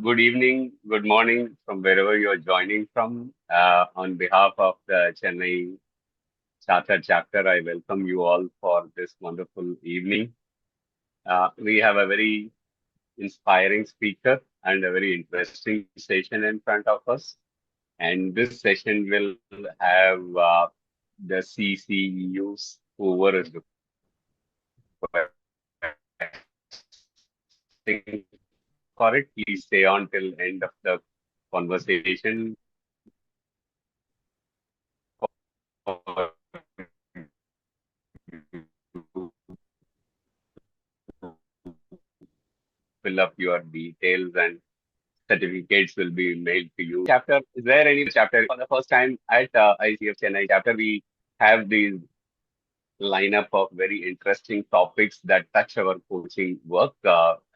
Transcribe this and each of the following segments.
Good evening, good morning from wherever you are joining from. On behalf of the Chennai Charter Chapter, I welcome you all for this wonderful evening. We have a very inspiring speaker and a very interesting session in front of us. And this session will have the CCEUs, whoever is requesting for it. Please stay on till end of the conversation for fill up your details and certificates will be mailed to you. Chapter, is there any chapter for the first time at ICF Chennai chapter? We have these lineup of very interesting topics that touch our coaching work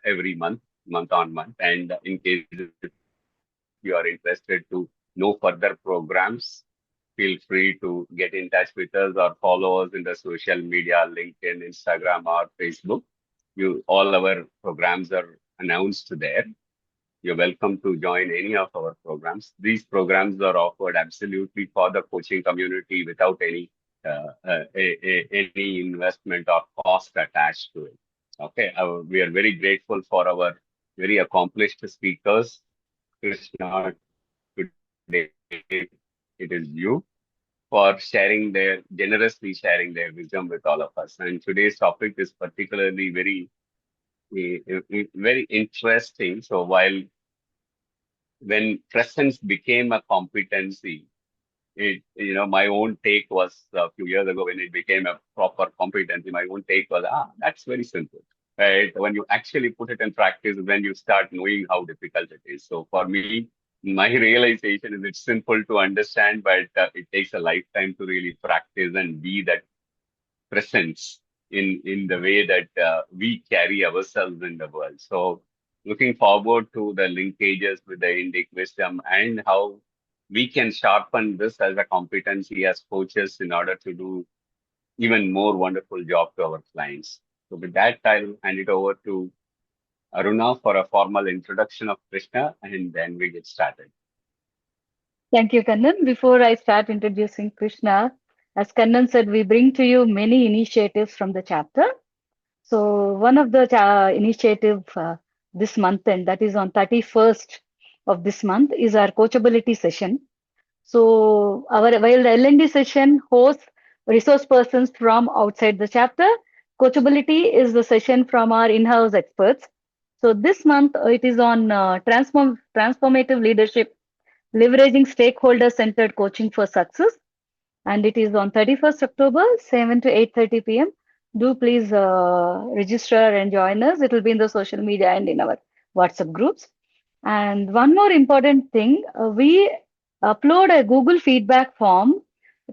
every month, month on month. And in case you are interested to know further programs, feel free to get in touch with us or follow us in the social media, LinkedIn, Instagram, or Facebook. All our programs are announced there. You're welcome to join any of our programs. These programs are offered absolutely for the coaching community without any investment or cost attached to it. Okay, we are very grateful for our very accomplished speakers. Krishna, today it is you for generously sharing their wisdom with all of us. And today's topic is particularly very interesting. So while when presence became a competency, my own take was a few years ago when it became a proper competency. My own take was, that's very simple, right? When you actually put it in practice, when you start knowing how difficult it is. So for me, my realization is it's simple to understand, but it takes a lifetime to really practice and be that presence in the way that we carry ourselves in the world. So looking forward to the linkages with the Indic Wisdom and how we can sharpen this as a competency as coaches in order to do even more wonderful job to our clients. So with that, I'll hand it over to Aruna for a formal introduction of Krishna, and then we get started. Thank you, Kannan. Before I start introducing Krishna, as Kannan said, we bring to you many initiatives from the chapter. So one of the initiative this month, and that is on 31st of this month, is our coachability session. So while the L&D session hosts resource persons from outside the chapter, coachability is the session from our in-house experts. So this month it is on transformative leadership, leveraging stakeholder-centered coaching for success, and it is on 31st October, 7 to 8:30 p.m. Do please register and join us. It will be in the social media and in our WhatsApp groups. And one more important thing, we upload a Google feedback form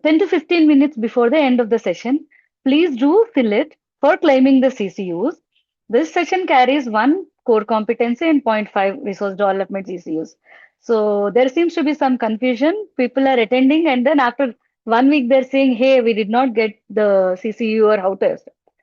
10 to 15 minutes before the end of the session. Please do fill it for claiming the CCUs. This session carries one core competency and zero point 0.5 resource development CCUs. So there seems to be some confusion. People are attending, and then after 1 week, they're saying, hey, we did not get the CCU or how to.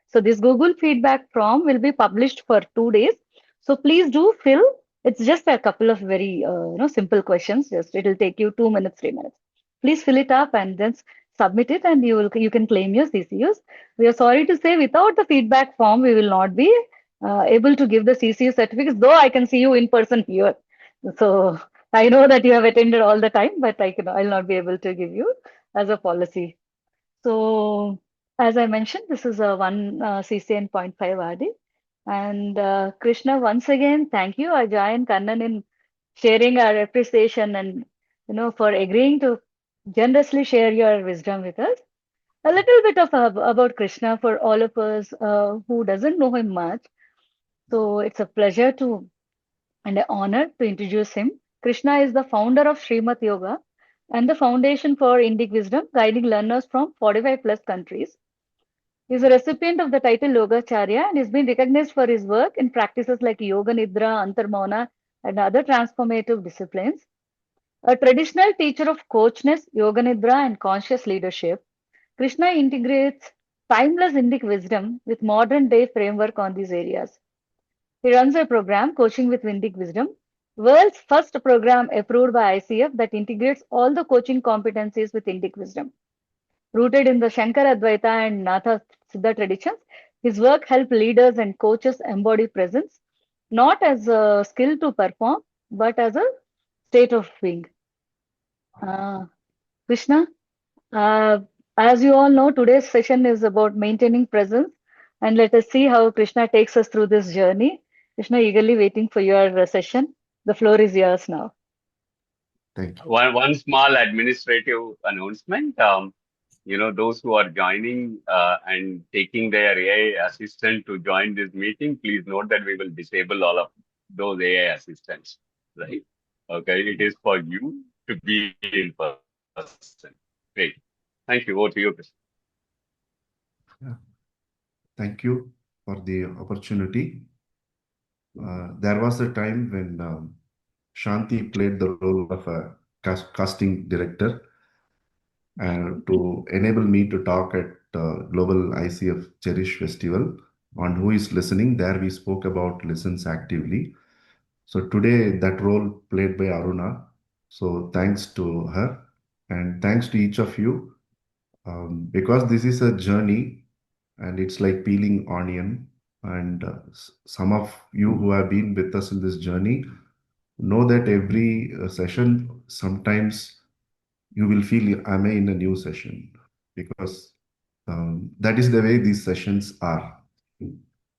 So this Google feedback form will be published for 2 days. So please do fill. It's just a couple of very simple questions. Just it'll take you 2 minutes, 3 minutes. Please fill it up and then submit it, and you can claim your CCUs. We are sorry to say, without the feedback form, we will not be able to give the CCU certificates. Though I can see you in person here, so I know that you have attended all the time, but I'll not be able to give you as a policy. So as I mentioned, this is a one CC and 0.5 RD. And Krishna, once again, thank you, Ajay and Kannan, in sharing our appreciation and for agreeing to generously share your wisdom with us. A little bit of about Krishna for all of us who doesn't know him much. So it's a pleasure to and an honor to introduce him. Krishna is the founder of Srimat Yoga and the foundation for Indic Wisdom, guiding learners from 45 plus countries. He is a recipient of the title Yogacharya and has been recognized for his work in practices like Yoga Nidra, Antarmauna, and other transformative disciplines. A traditional teacher of coachness, Yoga Nidra, and conscious leadership, Krishna integrates timeless Indic wisdom with modern day framework on these areas. He runs a program, Coaching with Indic Wisdom, World's first program approved by ICF that integrates all the coaching competencies with Indic wisdom. Rooted in the Shankara Advaita and Natha Siddha traditions, his work helped leaders and coaches embody presence, not as a skill to perform, but as a state of being. Krishna, uh, as you all know, today's session is about maintaining presence, and let us see how Krishna takes us through this journey. Krishna, eagerly waiting for your session. The floor is yours now. Thank you. One small administrative announcement. Those who are joining and taking their AI assistant to join this meeting, please note that we will disable all of those AI assistants, right? Okay, it is for you to be in person. Great. Thank you. Over to you, Krishna. Yeah. Thank you for the opportunity. There was a time when Shanti played the role of a casting director to enable me to talk at Global ICF Cherish Festival on Who is Listening. There we spoke about listens actively. So today that role played by Aruna. So thanks to her and thanks to each of you because this is a journey and it's like peeling onion. And some of you who have been with us in this journey know that every session sometimes you will feel am I in a new session because that is the way these sessions are.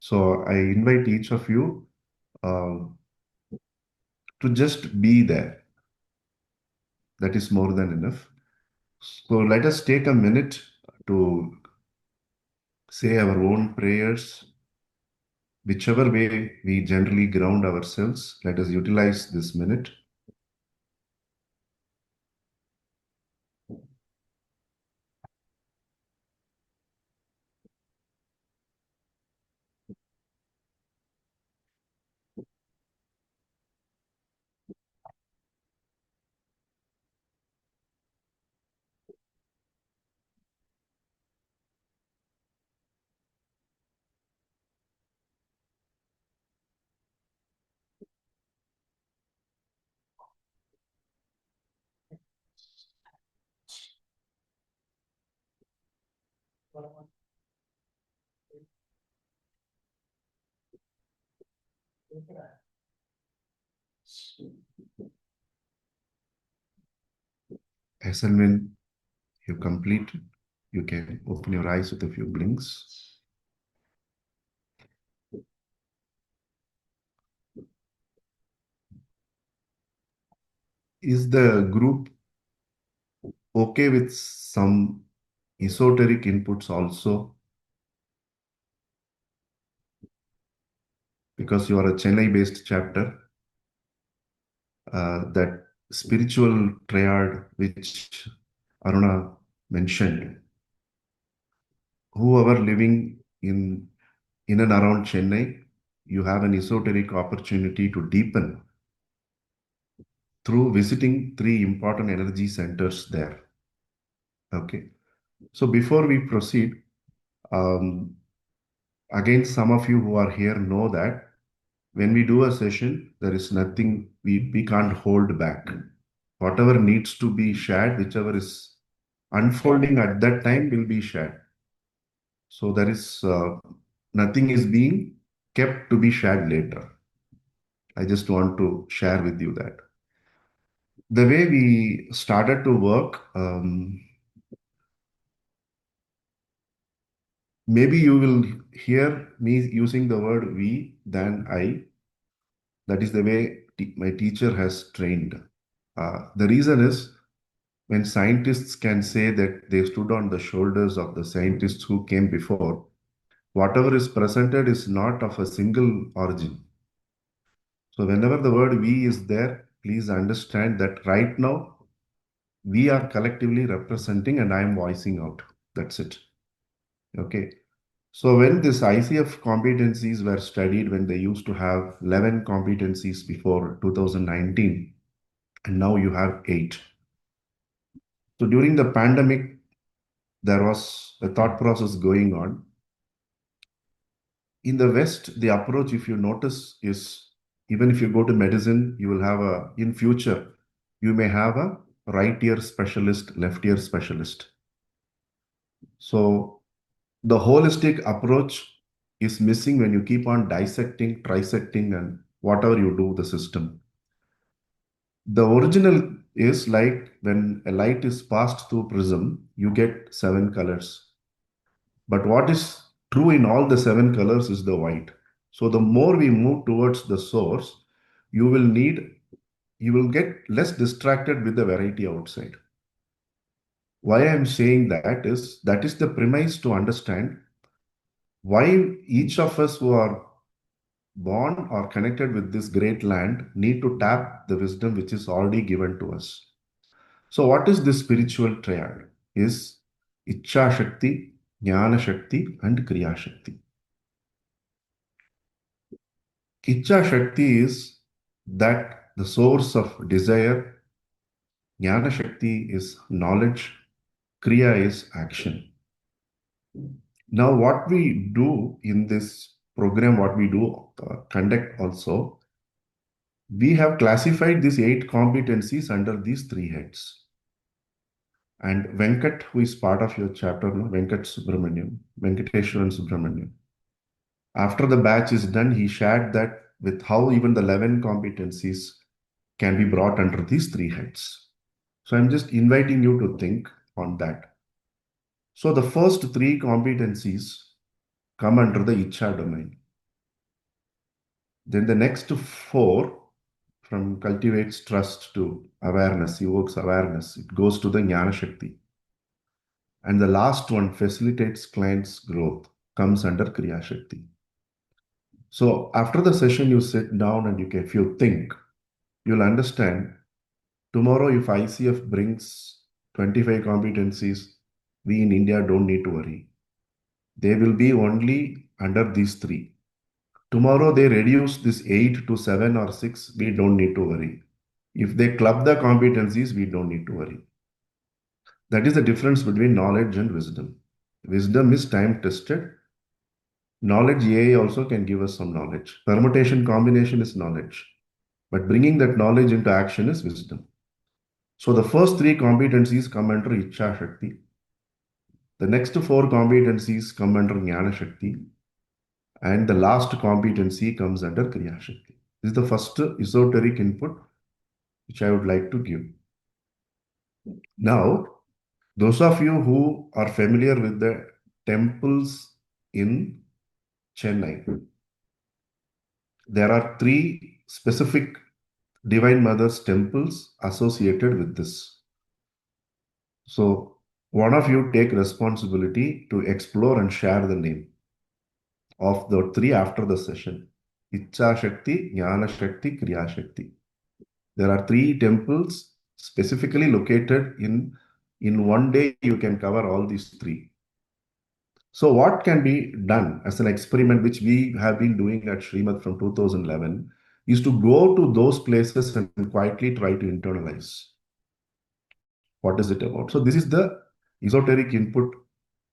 So I invite each of you uh, to just be there. That is more than enough. So let us take a minute to say our own prayers. Whichever way we generally ground ourselves, let us utilize this minute. As and when you complete, you can open your eyes with a few blinks. Is the group okay with some esoteric inputs also? Because you are a Chennai-based chapter, that spiritual triad which Aruna mentioned, whoever living in and around Chennai, you have an esoteric opportunity to deepen through visiting 3 important energy centers there. Okay. So before we proceed, again, some of you who are here know that when we do a session, there is nothing, we can't hold back. Whatever needs to be shared, whichever is unfolding at that time will be shared. So there is nothing is being kept to be shared later. I just want to share with you that. The way we started to work, maybe you will hear me using the word we than I. That is the way my teacher has trained. The reason is when scientists can say that they stood on the shoulders of the scientists who came before, whatever is presented is not of a single origin. So whenever the word we is there, please understand that right now we are collectively representing and I am voicing out. That's it. Okay. So when this ICF competencies were studied, when they used to have 11 competencies before 2019, and now you have 8. So during the pandemic, there was a thought process going on. In the West, the approach, if you notice, is Even if you go to medicine, you will have in future, you may have a right ear specialist, left ear specialist. So the holistic approach is missing when you keep on dissecting, trisecting, and whatever you do, the system. The original is like when a light is passed through prism, you get 7 colors. But what is true in all the 7 colors is the white. So the more we move towards the source, you will need, you will get less distracted with the variety outside. Why I'm saying that is the premise to understand why each of us who are born or connected with this great land need to tap the wisdom which is already given to us. So what is this spiritual triad? Is Ichcha Shakti, Jnana Shakti, and Kriya Shakti. Ichcha Shakti is that the source of desire, Jnana Shakti is knowledge, Kriya is action. Now, what we do in this program, what we do conduct also, we have classified these 8 competencies under these 3 heads. And Venkat, who is part of your chapter, no? Venkateshwaran Subramaniam. After the batch is done, he shared that with how even the 11 competencies can be brought under these 3 heads. So I'm just inviting you to think on that. So the first 3 competencies come under the Ichcha domain. Then the next 4 from cultivates trust to awareness, evokes awareness, it goes to the Jnana Shakti. And the last one facilitates clients' growth, comes under Kriya Shakti. So after the session, you sit down and if you think, you'll understand tomorrow if ICF brings 25 competencies, we in India don't need to worry. They will be only under these 3. Tomorrow they reduce this 8 to 7 or 6, we don't need to worry. If they club the competencies, we don't need to worry. That is the difference between knowledge and wisdom. Wisdom is time tested. Knowledge, AI also can give us some knowledge. Permutation combination is knowledge. But bringing that knowledge into action is wisdom. So the first 3 competencies come under Ichcha Shakti. The next 4 competencies come under Jnana Shakti. And the last competency comes under Kriya Shakti. This is the first esoteric input which I would like to give. Now, those of you who are familiar with the temples in Chennai, there are 3 specific Divine Mother's temples associated with this. So, one of you take responsibility to explore and share the name of the 3 after the session. Ichcha Shakti, Jnana Shakti, Kriya Shakti. There are 3 temples specifically located in one day you can cover all these 3. So what can be done as an experiment which we have been doing at Srimad from 2011 is to go to those places and quietly try to internalize. What is it about? So this is the esoteric input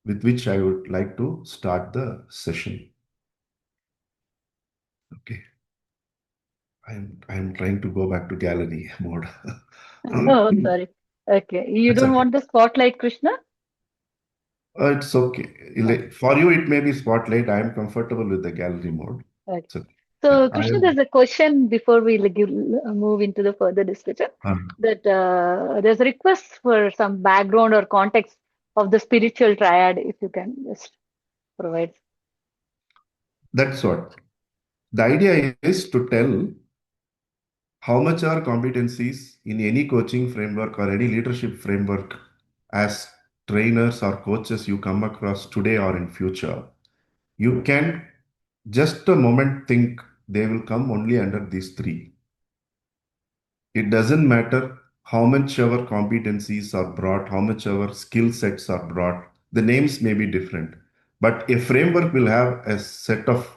with which I would like to start the session. Okay. I'm trying to go back to gallery mode. Oh, sorry. Okay. You It's don't okay. want the spotlight, Krishna? It's okay. For you, it may be spotlight. I am comfortable with the gallery mode. Okay. It's okay. So, I Krishna, am. there's a question before we move into the further discussion that there's a request for some background or context of the spiritual triad, if you can just provide. That's what. The idea is to tell how much are competencies in any coaching framework or any leadership framework as trainers or coaches you come across today or in future. You can just a moment think they will come only under these 3. It doesn't matter how much our competencies are brought, how much our skill sets are brought. The names may be different, but a framework will have a set of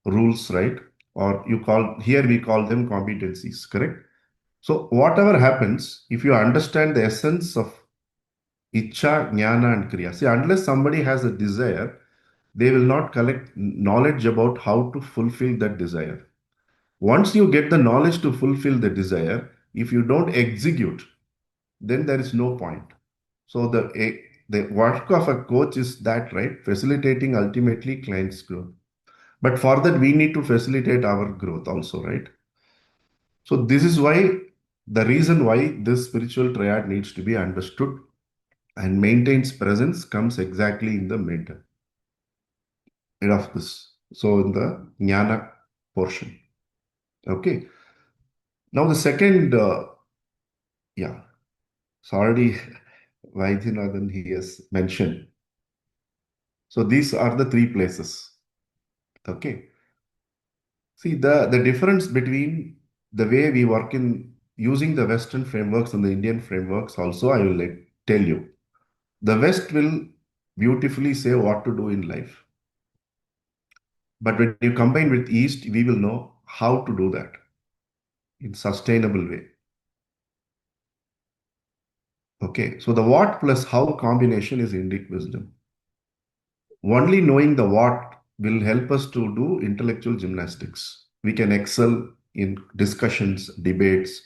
rules, right? Or here we call them competencies, correct? So whatever happens, if you understand the essence of Ichcha, Jnana, and Kriya, see, unless somebody has a desire, they will not collect knowledge about how to fulfill that desire. Once you get the knowledge to fulfill the desire, if you don't execute, then there is no point. So the work of a coach is that, right? Facilitating ultimately client's growth. But for that, we need to facilitate our growth also, right? So this is why the reason why this spiritual triad needs to be understood and maintains presence comes exactly in the mid of this. So in the jnana portion. Okay. Now the second, yeah, it's already Vaidyanathan he has mentioned. So these are the three places. Okay. See the difference between the way we work in using the Western frameworks and the Indian frameworks also I will tell you. The West will beautifully say what to do in life. But when you combine with East, we will know how to do that in sustainable way. Okay, so the what plus how combination is Indic wisdom. Only knowing the what will help us to do intellectual gymnastics. We can excel in discussions, debates,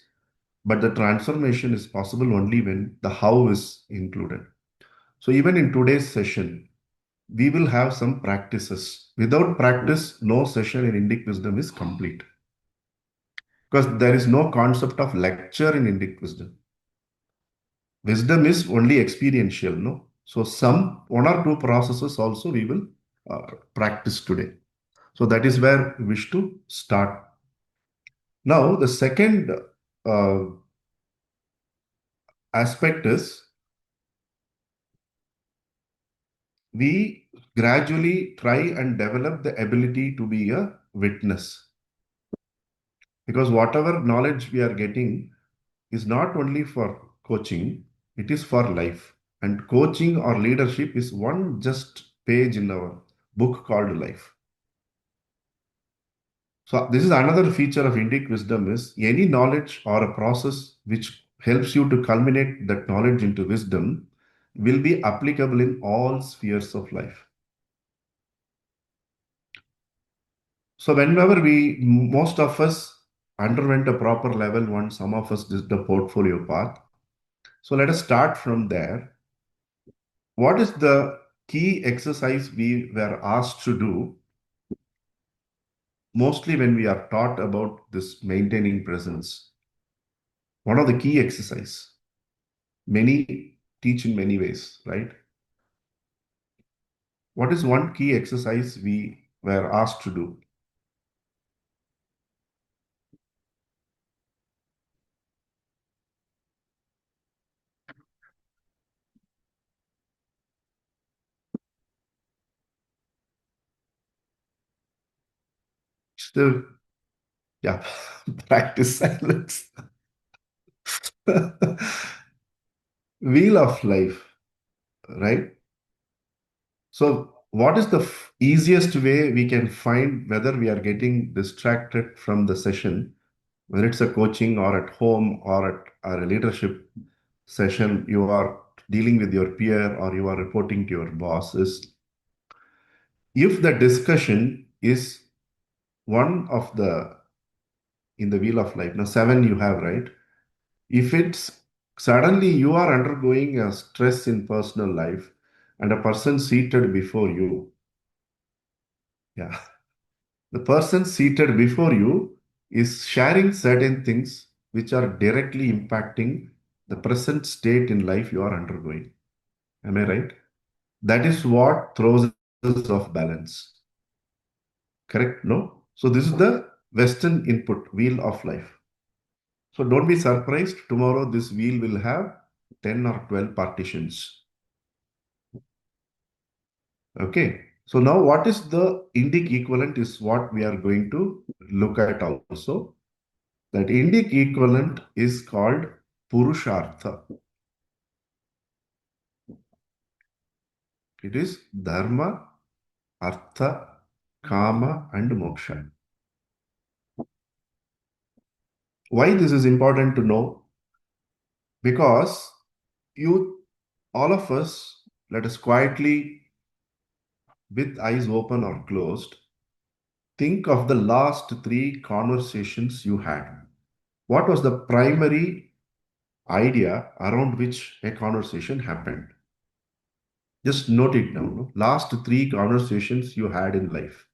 but the transformation is possible only when the how is included. So even in today's session, we will have some practices. Without practice, no session in Indic wisdom is complete. Because there is no concept of lecture in Indic wisdom. Wisdom is only experiential, no? So some one or two processes also we will practice today. So that is where we wish to start. Now the second uh, aspect is we gradually try and develop the ability to be a witness. Because whatever knowledge we are getting is not only for coaching, it is for life. And coaching or leadership is one just page in our book called life. So this is another feature of Indic wisdom is any knowledge or a process which helps you to culminate that knowledge into wisdom will be applicable in all spheres of life. So whenever most of us underwent a proper level one, some of us did the portfolio path. So let us start from there. What is the key exercise we were asked to do mostly when we are taught about this maintaining presence? One of the key exercise. Many teach in many ways, right? What is one key exercise we were asked to do? Still, yeah, practice silence. Wheel of life, right? So, what is the easiest way we can find whether we are getting distracted from the session, whether it's a coaching or at home or at a leadership session, you are dealing with your peer or you are reporting to your boss, is if the discussion is one of the in the wheel of life. Now, seven you have, right? If it's suddenly you are undergoing a stress in personal life and a person seated before you, yeah, the person seated before you is sharing certain things which are directly impacting the present state in life you are undergoing. Am I right? That is what throws us off balance. Correct? No? So, this is the Western input, wheel of life. So, don't be surprised. Tomorrow, this wheel will have 10 or 12 partitions. Okay. So, now what is the Indic equivalent is what we are going to look at also. That Indic equivalent is called Purushartha. It is Dharma, Artha, Kama, and Moksha. Why this is important to know? Because all of us, let us quietly, with eyes open or closed, think of the last three conversations you had. What was the primary idea around which a conversation happened? Just note it down. No? Last three conversations you had in life.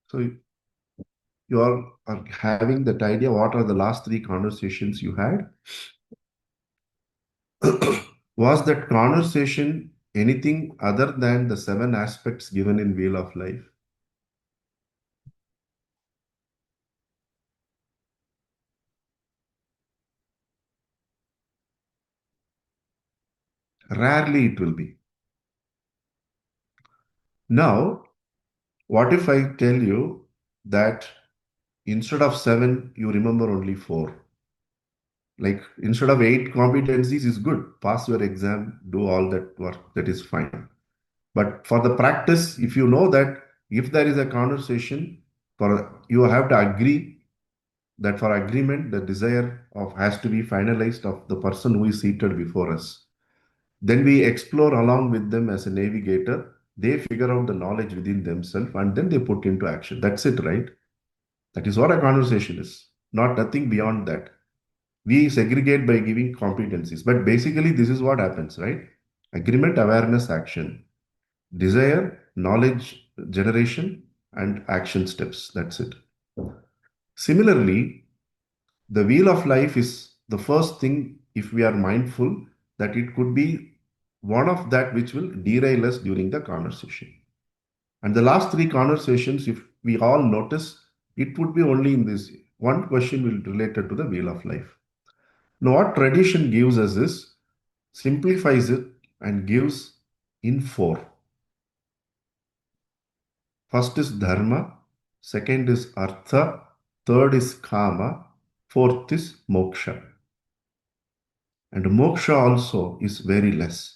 So you are having that idea. What are the last three conversations you had? Was that conversation anything other than the seven aspects given in Wheel of Life? Rarely it will be. Now, what if I tell you that instead of seven, you remember only four? Like instead of eight competencies is good. Pass your exam, do all that work, that is fine. But for the practice, if you know that if there is a conversation, for you have to agree that for agreement, the desire of has to be finalized of the person who is seated before us. Then we explore along with them as a navigator. They figure out the knowledge within themselves and then they put into action. That's it, right? That is what a conversation is. Not nothing beyond that. We segregate by giving competencies. But basically, this is what happens, right? Agreement, awareness, action. Desire, knowledge generation, and action steps. That's it. Similarly, the wheel of life is the first thing, if we are mindful, that it could be one of that which will derail us during the conversation. And the last three conversations, if we all notice, it would be only in this one question will related to the wheel of life. Now, what tradition gives us is simplifies it and gives in four. First is dharma, second is artha, third is kama, fourth is moksha. And moksha also is very less.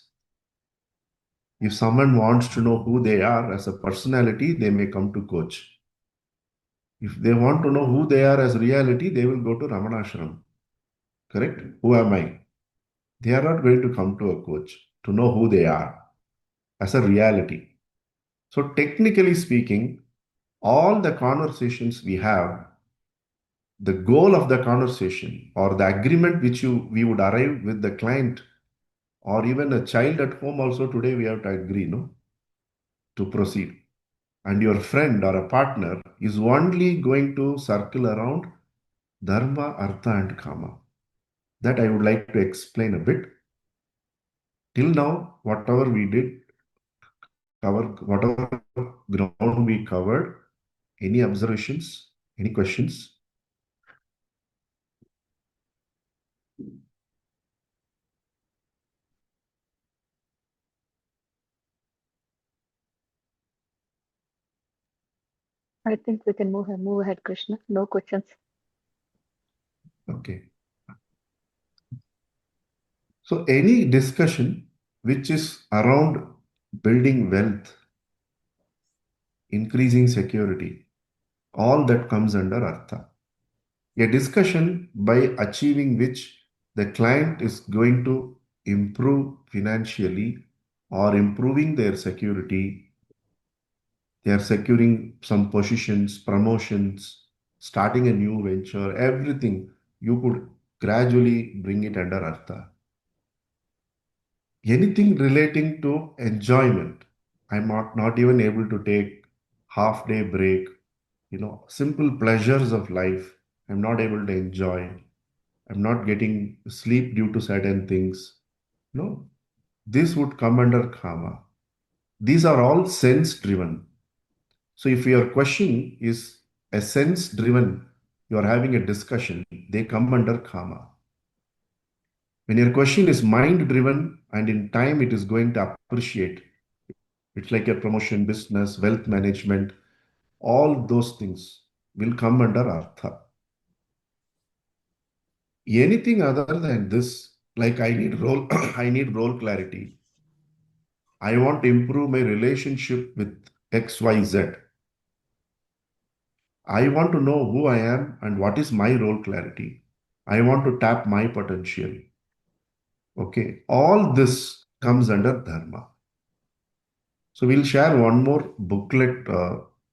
If someone wants to know who they are as a personality, they may come to coach. If they want to know who they are as reality, they will go to Ramanashram. Correct? Who am I? They are not going to come to a coach to know who they are as a reality. So, technically speaking, all the conversations we have, the goal of the conversation or the agreement which we would arrive with the client or even a child at home also today we have to agree, no, to proceed. And your friend or a partner is only going to circle around dharma, artha, and kama. That I would like to explain a bit. Till now, whatever we did, whatever ground we covered, any observations, any questions? I think we can move ahead, Krishna. No questions. Okay. So any discussion which is around building wealth, increasing security, all that comes under artha. A discussion by achieving which the client is going to improve financially or improving their security. They are securing some positions, promotions, starting a new venture, everything. You could gradually bring it under artha. Anything relating to enjoyment. I'm not even able to take half day break, simple pleasures of life. I'm not able to enjoy. I'm not getting sleep due to certain things. No, this would come under karma. These are all sense driven. So if your question is a sense driven, you are having a discussion, they come under karma. When your question is mind driven and in time it is going to appreciate, it's like a promotion, business, wealth management. all those things will come under artha. Anything other than this, like I need role, I need role clarity. I want to improve my relationship with XYZ. I want to know who I am and what is my role clarity. I want to tap my potential. Okay, all this comes under dharma. So we'll share one more booklet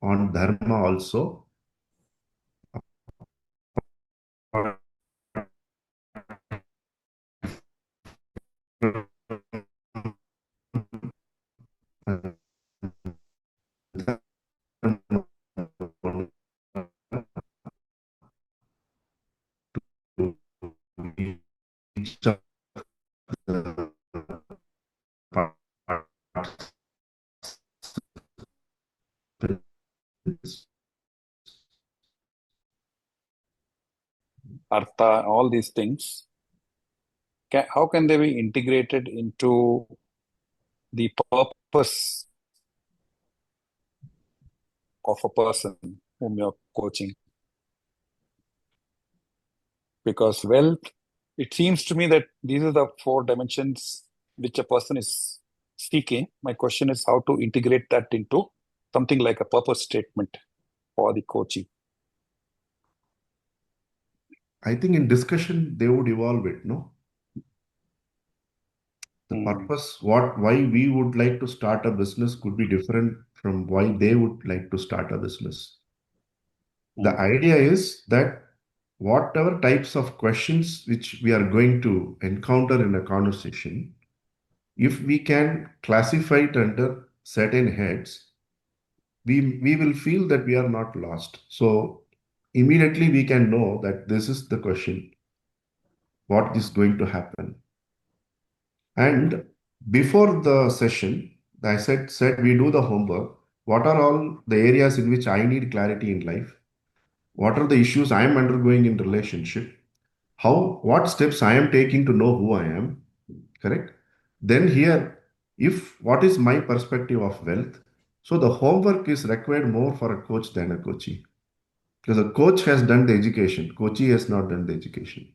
on dharma also. Artha, all these things, how can they be integrated into the purpose of a person whom you're coaching? Because wealth, it seems to me that these are the 4 dimensions which a person is seeking. My question is how to integrate that into something like a purpose statement for the coaching. I think in discussion they would evolve it, no? The purpose, why we would like to start a business could be different from why they would like to start a business. The idea is that whatever types of questions which we are going to encounter in a conversation, if we can classify it under certain heads, we will feel that we are not lost. So immediately we can know that this is the question, what is going to happen. And before the session, I said we do the homework. What are all the areas in which I need clarity in life? What are the issues I am undergoing in relationship? What steps I am taking to know who I am? Correct? Then here, if what is my perspective of wealth? So the homework is required more for a coach than a coachee. Because a coach has done the education, coachee has not done the education.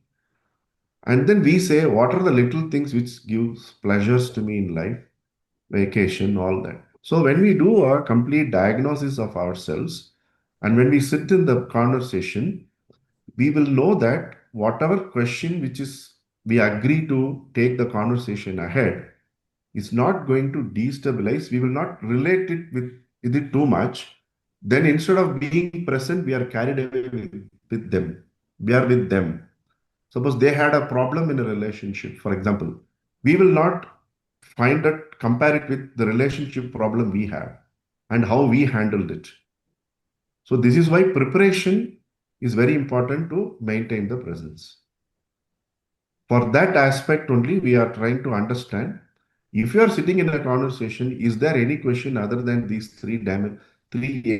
And then we say, what are the little things which gives pleasures to me in life? Vacation, all that. So when we do a complete diagnosis of ourselves, and when we sit in the conversation, we will know that whatever question which is we agree to take the conversation ahead is not going to destabilize. We will not relate it with it too much. Then instead of being present, we are carried away with them. We are with them. Suppose they had a problem in a relationship, for example, we will not compare it with the relationship problem we have and how we handled it. So this is why preparation is very important to maintain the presence. For that aspect only, we are trying to understand. If you are sitting in a conversation, is there any question other than these three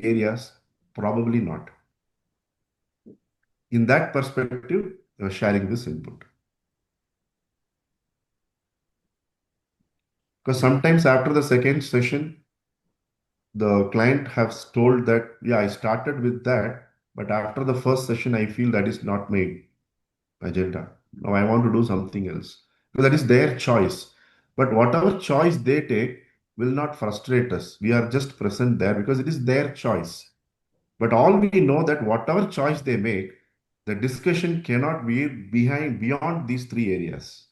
areas? Probably not. In that perspective, you are sharing this input. Because sometimes after the second session, the client has told that, yeah, I started with that, but after the first session, I feel that is not my agenda. Now I want to do something else. Because that is their choice. But whatever choice they take will not frustrate us. We are just present there because it is their choice. But all we know that whatever choice they make, the discussion cannot be beyond these 3 areas.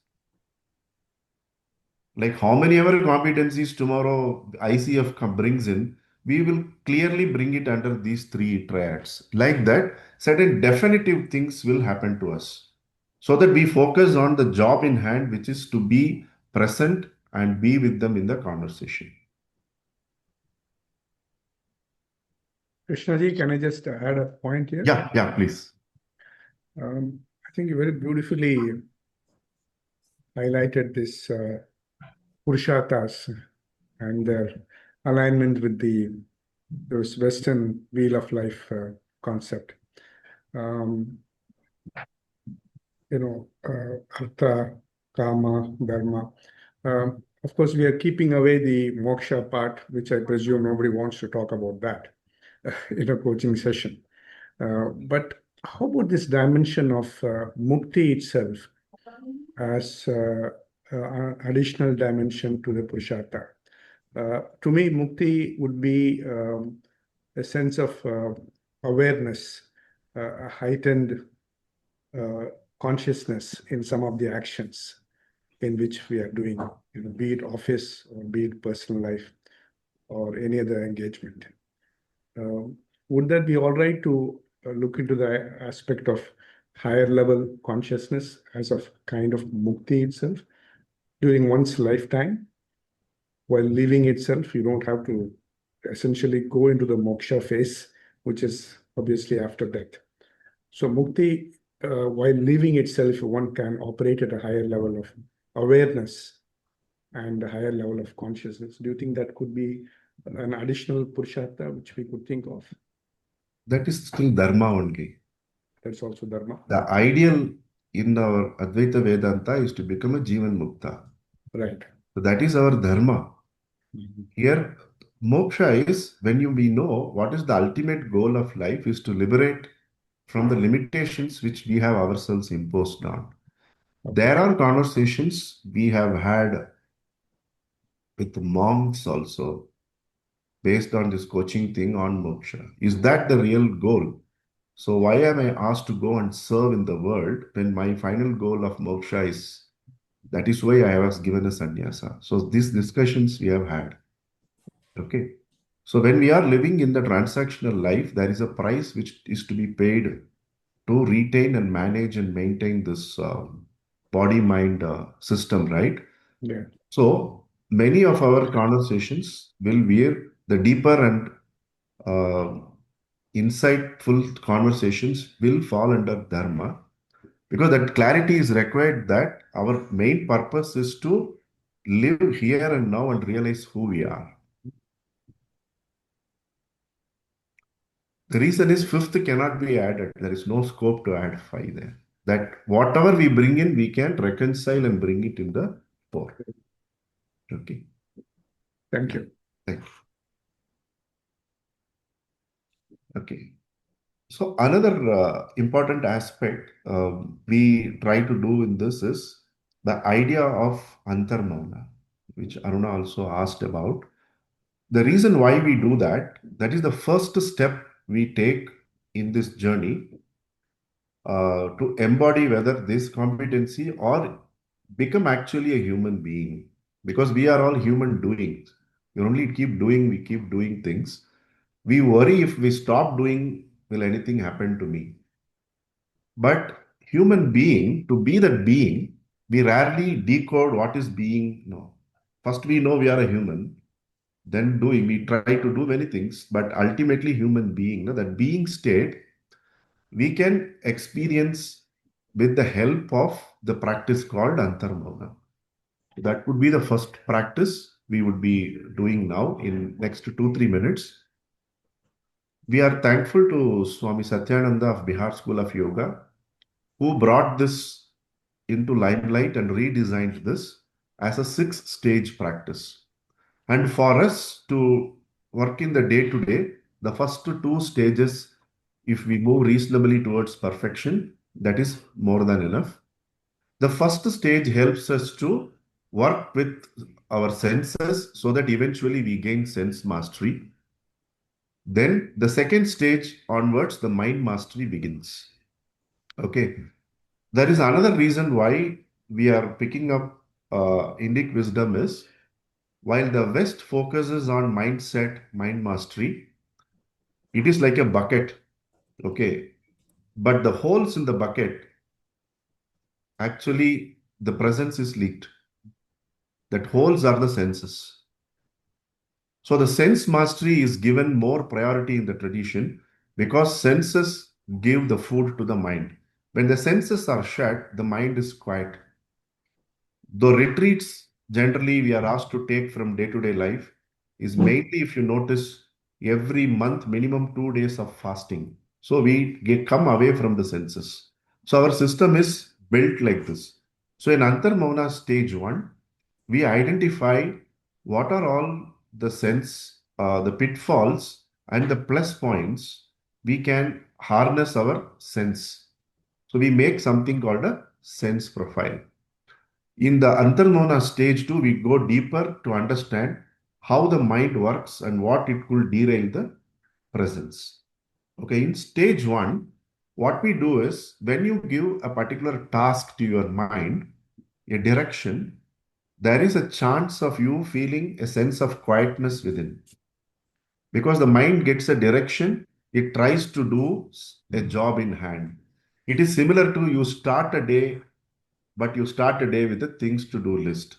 Like how many ever competencies tomorrow ICF brings in, we will clearly bring it under these 3 triads. Like that, certain definitive things will happen to us. So that we focus on the job in hand, which is to be present and be with them in the conversation. Krishnaji, can I just add a point here? Yeah, please. I think you very beautifully highlighted this Purusharthas and their alignment with those Western wheel of life concept. Artha, Kama, Dharma. Of course, we are keeping away the moksha part, which I presume nobody wants to talk about that. in a coaching session. But how about this dimension of mukti itself as additional dimension to the Purushartha? To me, mukti would be a sense of awareness, a heightened consciousness in some of the actions in which we are doing, be it office or be it personal life or any other engagement. Would that be all right to look into the aspect of higher level consciousness as a kind of mukti itself during one's lifetime? While living itself, you don't have to essentially go into the moksha phase, which is obviously after death. So mukti, while living itself, one can operate at a higher level of awareness and a higher level of consciousness. Do you think that could be an additional purushartha which we could think of? That is still dharma only. That's also dharma. The ideal in our Advaita Vedanta is to become a Jivan Mukta. Right. So that is our dharma. Here, moksha is when we know what is the ultimate goal of life is to liberate from the limitations which we have ourselves imposed on. There are conversations we have had with monks also based on this coaching thing on moksha. Is that the real goal? So why am I asked to go and serve in the world when my final goal of moksha is, that is why I was given a sannyasa. So these discussions we have had. Okay. So when we are living in the transactional life, there is a price which is to be paid to retain and manage and maintain this body-mind system, right? Yeah. So many of our conversations will veer the deeper and insightful conversations will fall under dharma, because that clarity is required that our main purpose is to live here and now and realize who we are. The reason is fifth cannot be added. There is no scope to add five there. That whatever we bring in, we can reconcile and bring it in the four. Okay. Thank you. Thank you. Okay. So another important aspect we try to do in this is the idea of antarmauna, which Aruna also asked about. The reason why we do that, that is the first step we take in this journey to embody whether this competency or become actually a human being, because we are all human doings. We only keep doing things. We worry if we stop doing, will anything happen to me? But human being, to be that being, we rarely decode what is being. No. First we know we are a human, then doing, we try to do many things, but ultimately human being, no, that being state, we can experience with the help of the practice called Antarmona. That would be the first practice we would be doing now in next 2-3 minutes. We are thankful to Swami Satyananda of Bihar School of Yoga, who brought this into limelight and redesigned this as a 6-stage practice. And for us to work in the day-to-day, the first 2 stages, if we move reasonably towards perfection, that is more than enough. The first stage helps us to work with our senses so that eventually we gain sense mastery. Then the second stage onwards, the mind mastery begins. Okay. There is another reason why we are picking up Indic wisdom is, while the West focuses on mindset, mind mastery, it is like a bucket. Okay. But the holes in the bucket, actually, the presence is leaked. That holes are the senses. So the sense mastery is given more priority in the tradition because senses give the food to the mind. When the senses are shut, the mind is quiet. The retreats generally we are asked to take from day-to-day life is mainly, if you notice, every month minimum 2 days of fasting. So we come away from the senses. So our system is built like this. So in Antarmauna stage 1, we identify what are all the pitfalls and the plus points, we can harness our sense. So we make something called a sense profile. In the Antarmona stage 2, we go deeper to understand how the mind works and what it could derail the presence. Okay, in stage 1, what we do is when you give a particular task to your mind, a direction, there is a chance of you feeling a sense of quietness within. Because the mind gets a direction, it tries to do a job in hand. It is similar to you start a day, but you start a day with a things to do list.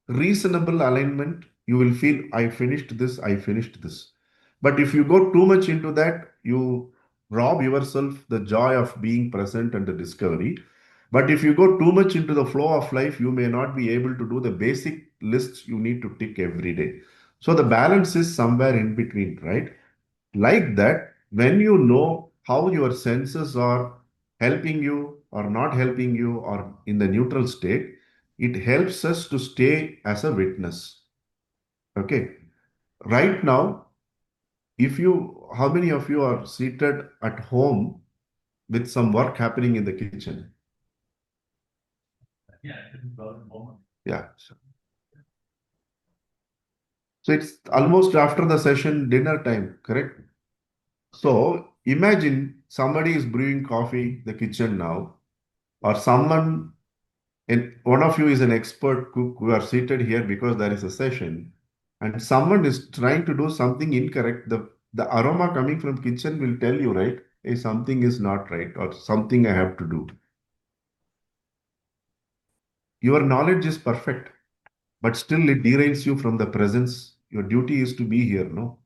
Reasonable alignment, you will feel, I finished this, I finished this. But if you go too much into that, you rob yourself the joy of being present and the discovery. But if you go too much into the flow of life, you may not be able to do the basic lists you need to tick every day. So the balance is somewhere in between, right? Like that, when you know how your senses are helping you or not helping you or in the neutral state, it helps us to stay as a witness. Okay. Right now, how many of you are seated at home with some work happening in the kitchen? Yeah. So it's almost after the session, dinner time, correct? So imagine somebody is brewing coffee in the kitchen now, or someone, and one of you is an expert cook who are seated here because there is a session, and someone is trying to do something incorrect. The aroma coming from kitchen will tell you, right? Hey, something is not right, or something I have to do. Your knowledge is perfect, but still it derails you from the presence. Your duty is to be here, no?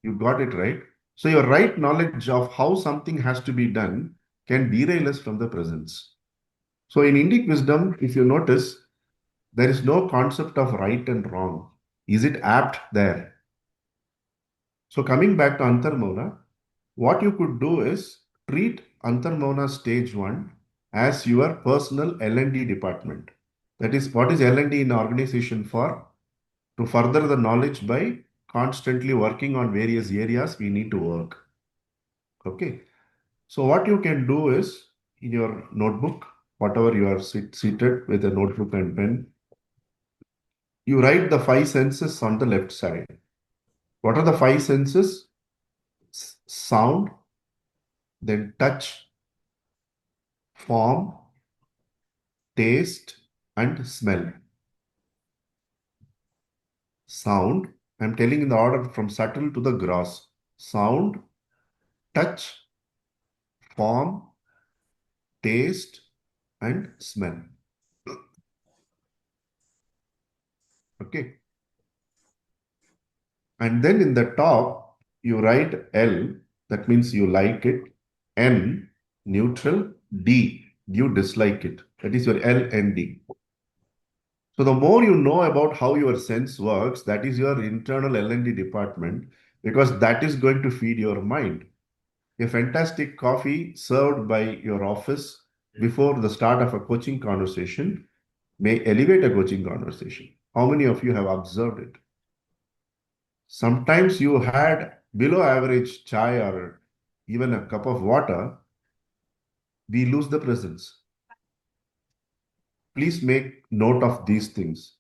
You got it right. So your right knowledge of how something has to be done can derail us from the presence. So in Indic wisdom, if you notice, there is no concept of right and wrong. Is it apt there? So coming back to Antarmona, what you could do is treat Antarmona stage 1 as your personal L&D department. That is, what is L&D in organization for? To further the knowledge by constantly working on various areas we need to work. Okay. So what you can do is in your notebook, whatever you are seated with a notebook and pen, you write the 5 senses on the left side. What are the 5 senses? Sound, then touch, form, taste, and smell. Sound, I'm telling in the order from subtle to the gross. Sound, touch, form, taste, and smell. Okay. And then in the top, you write L, that means you like it. N, neutral. D, you dislike it. That is your L and D. So the more you know about how your sense works, that is your internal L&D department, because that is going to feed your mind. A fantastic coffee served by your office before the start of a coaching conversation may elevate a coaching conversation. How many of you have observed it? Sometimes you had below average chai or even a cup of water, we lose the presence. Please make note of these things.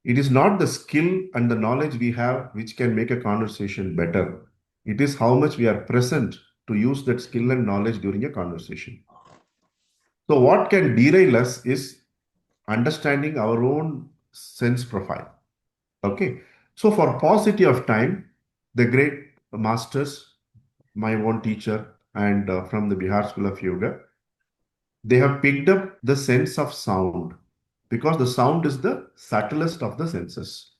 It is not the skill and the knowledge we have which can make a conversation better. It is how much we are present to use that skill and knowledge during a conversation. So what can derail us is understanding our own sense profile. Okay. So for paucity of time, the great masters, my own teacher and from the Bihar School of Yoga, they have picked up the sense of sound because the sound is the subtlest of the senses.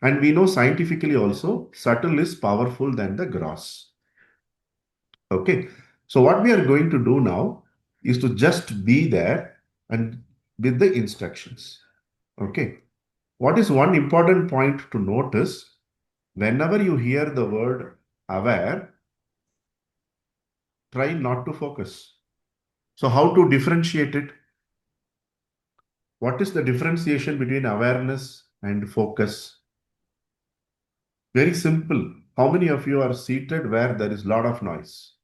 And we know scientifically also, subtle is powerful than the gross. Okay. So what we are going to do now is to just be there and with the instructions. Okay. What is one important point to notice? Whenever you hear the word aware, try not to focus. So how to differentiate it? What is the differentiation between awareness and focus? Very simple. how many of you are seated where there is a lot of noise?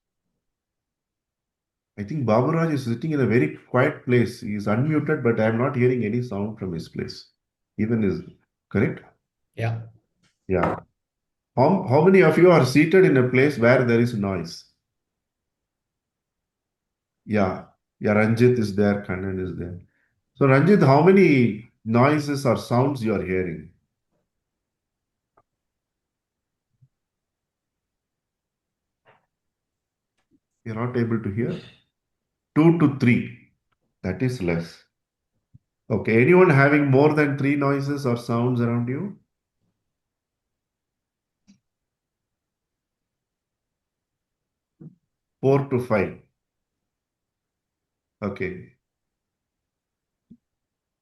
I think Baburaj is sitting in a very quiet place. He is unmuted, but I am not hearing any sound from his place. Even is correct? Yeah. Yeah. How many of you are seated in a place where there is noise? Yeah. Yeah, Ranjit is there, Kannan is there. So Ranjit, how many noises or sounds you are hearing? You're not able to hear? 2 to 3. That is less. Okay. Anyone having more than 3 noises or sounds around you? 4 to 5. Okay.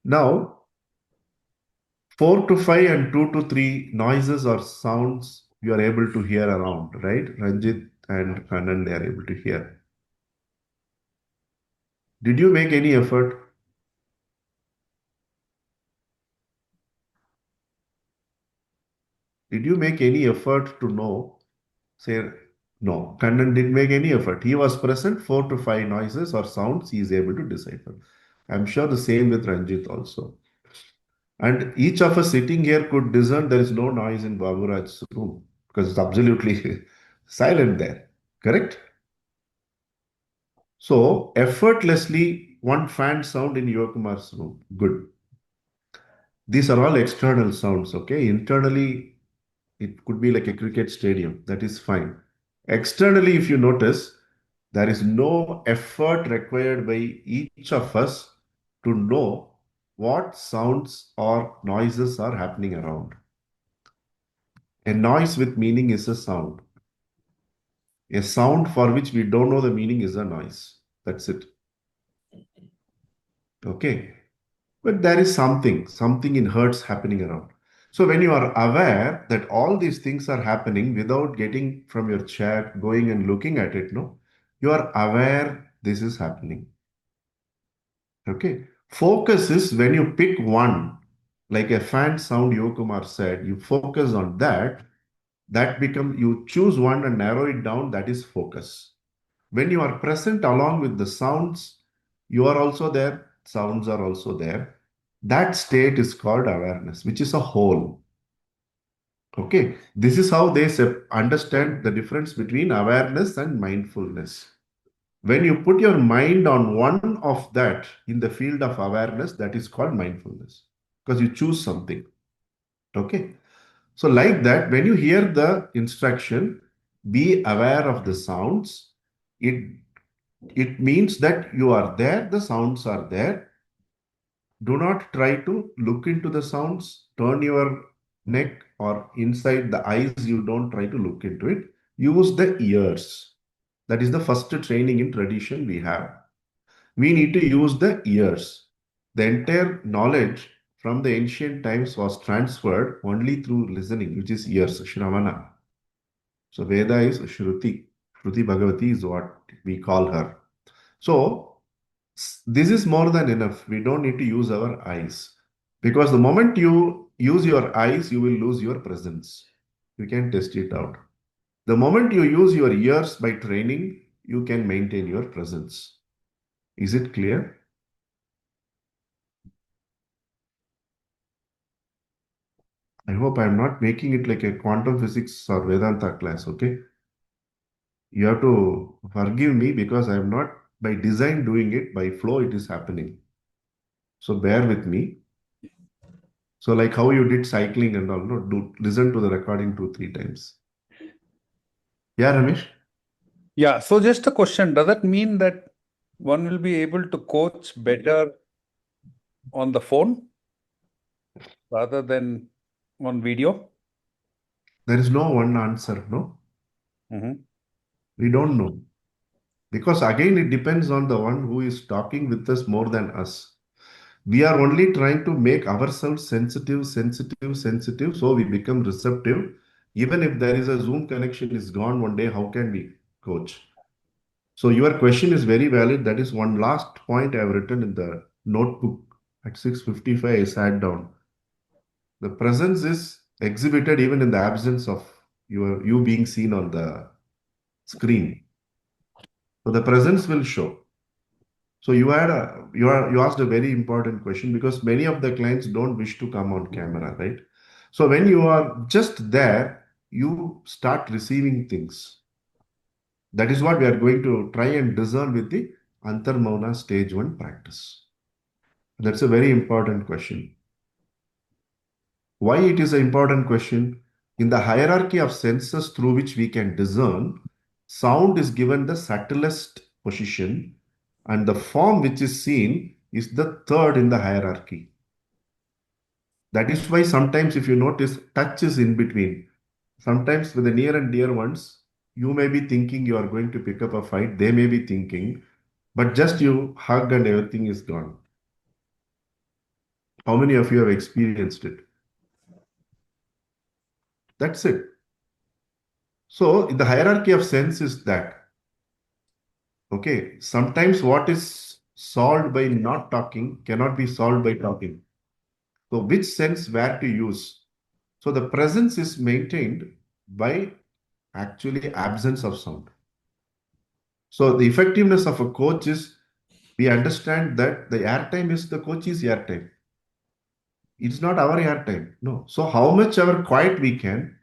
Now, 4 to 5 and 2 to 3 noises or sounds you are able to hear around, right? Ranjit and Kannan, they are able to hear. Did you make any effort? Did you make any effort to know? Say, no, Kannan didn't make any effort. He was present, 4 to 5 noises or sounds he is able to decipher. I'm sure the same with Ranjit also. And each of us sitting here could discern there is no noise in Baburaj's room because it's absolutely silent there. Correct? So, effortlessly, one fan sound in Yokumar's room. Good. These are all external sounds, okay? Internally, it could be like a cricket stadium. That is fine. Externally, if you notice, there is no effort required by each of us to know what sounds or noises are happening around. A noise with meaning is a sound. A sound for which we don't know the meaning is a noise. That's it. Okay. But there is something in hertz happening around. So when you are aware that all these things are happening without getting from your chair, going and looking at it, no, you are aware this is happening. Okay. Focus is when you pick one, like a fan sound Yokumar said, you focus on that, you choose one and narrow it down, that is focus. When you are present along with the sounds, you are also there, sounds are also there. That state is called awareness, which is a whole. Okay, this is how they understand the difference between awareness and mindfulness. When you put your mind on one of that in the field of awareness, that is called mindfulness because you choose something. Okay, so like that, when you hear the instruction, be aware of the sounds, it means that you are there, the sounds are there. Do not try to look into the sounds, turn your neck or inside the eyes, you don't try to look into it. Use the ears. That is the first training in tradition we have. We need to use the ears. The entire knowledge from the ancient times was transferred only through listening, which is ears, Shravana. So Veda is Shruti. Shruti Bhagavati is what we call her. So this is more than enough. We don't need to use our eyes. Because the moment you use your eyes, you will lose your presence. You can test it out. The moment you use your ears by training, you can maintain your presence. Is it clear? I hope I'm not making it like a quantum physics or Vedanta class, okay? You have to forgive me because I'm not by design doing it, by flow it is happening. So bear with me. So like how you did cycling and all, no, listen to the recording 2-3 times. Yeah, Ramesh? Yeah, so just a question. Does that mean that one will be able to coach better on the phone rather than on video? There is no one answer, no? Mhm. We don't know. Because again, it depends on the one who is talking with us more than us. We are only trying to make ourselves sensitive, so we become receptive. Even if there is a Zoom connection is gone one day, how can we coach? So your question is very valid. That is one last point I have written in the notebook. At 6:55, I sat down. The presence is exhibited even in the absence of you being seen on the screen. So the presence will show. So you asked a very important question, because many of the clients don't wish to come on camera, right? So when you are just there, you start receiving things. That is what we are going to try and discern with the Antarmauna stage 1 practice. That's a very important question. Why it is an important question? In the hierarchy of senses through which we can discern, sound is given the subtlest position, and the form which is seen is the third in the hierarchy. That is why sometimes, if you notice, touch is in between. Sometimes with the near and dear ones, you may be thinking you are going to pick up a fight, they may be thinking, but just you hug and everything is gone. How many of you have experienced it? That's it. So the hierarchy of sense is that. Okay, sometimes what is solved by not talking cannot be solved by talking. So which sense where to use? So the presence is maintained by actually absence of sound. So the effectiveness of a coach is, we understand that the airtime is the coach's airtime. It's not our airtime. No. So how much ever quiet we can,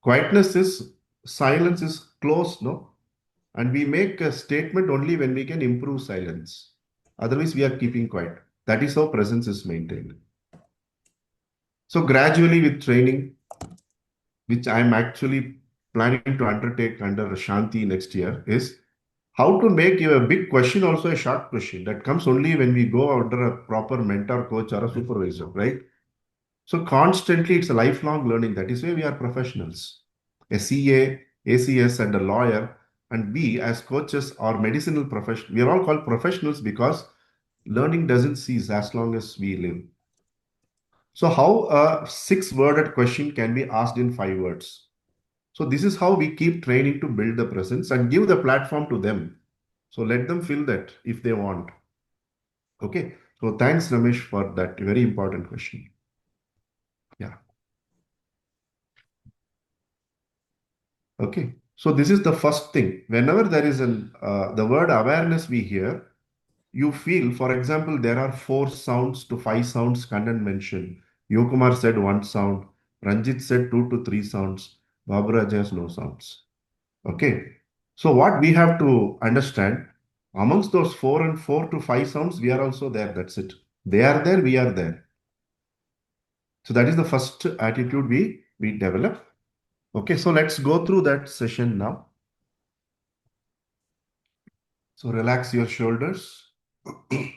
quietness is, silence is close, no? And we make a statement only when we can improve silence. Otherwise, we are keeping quiet. That is how presence is maintained. So gradually with training, which I'm actually planning to undertake under Shanti next year, is how to make a big question also a short question. That comes only when we go under a proper mentor, coach, or a supervisor, right? So constantly, it's a lifelong learning. That is why we are professionals. A CA, ACS, and a lawyer, and we as coaches are medicinal professionals. We are all called professionals because learning doesn't cease as long as we live. So how a 6-worded question can be asked in 5 words? So this is how we keep training to build the presence and give the platform to them. So let them feel that if they want. Okay. So thanks, Ramesh, for that very important question. Yeah. Okay. So this is the first thing. Whenever there is the word awareness we hear, you feel, for example, there are 4 sounds to 5 sounds Kannan mentioned. Yokumar said 1 sound. Ranjit said 2 to 3 sounds. Baburaj has no sounds. Okay. So what we have to understand, amongst those 4 and 4 to 5 sounds, we are also there. That's it. They are there, we are there. So that is the first attitude we develop. Okay, so let's go through that session now. So relax your shoulders. You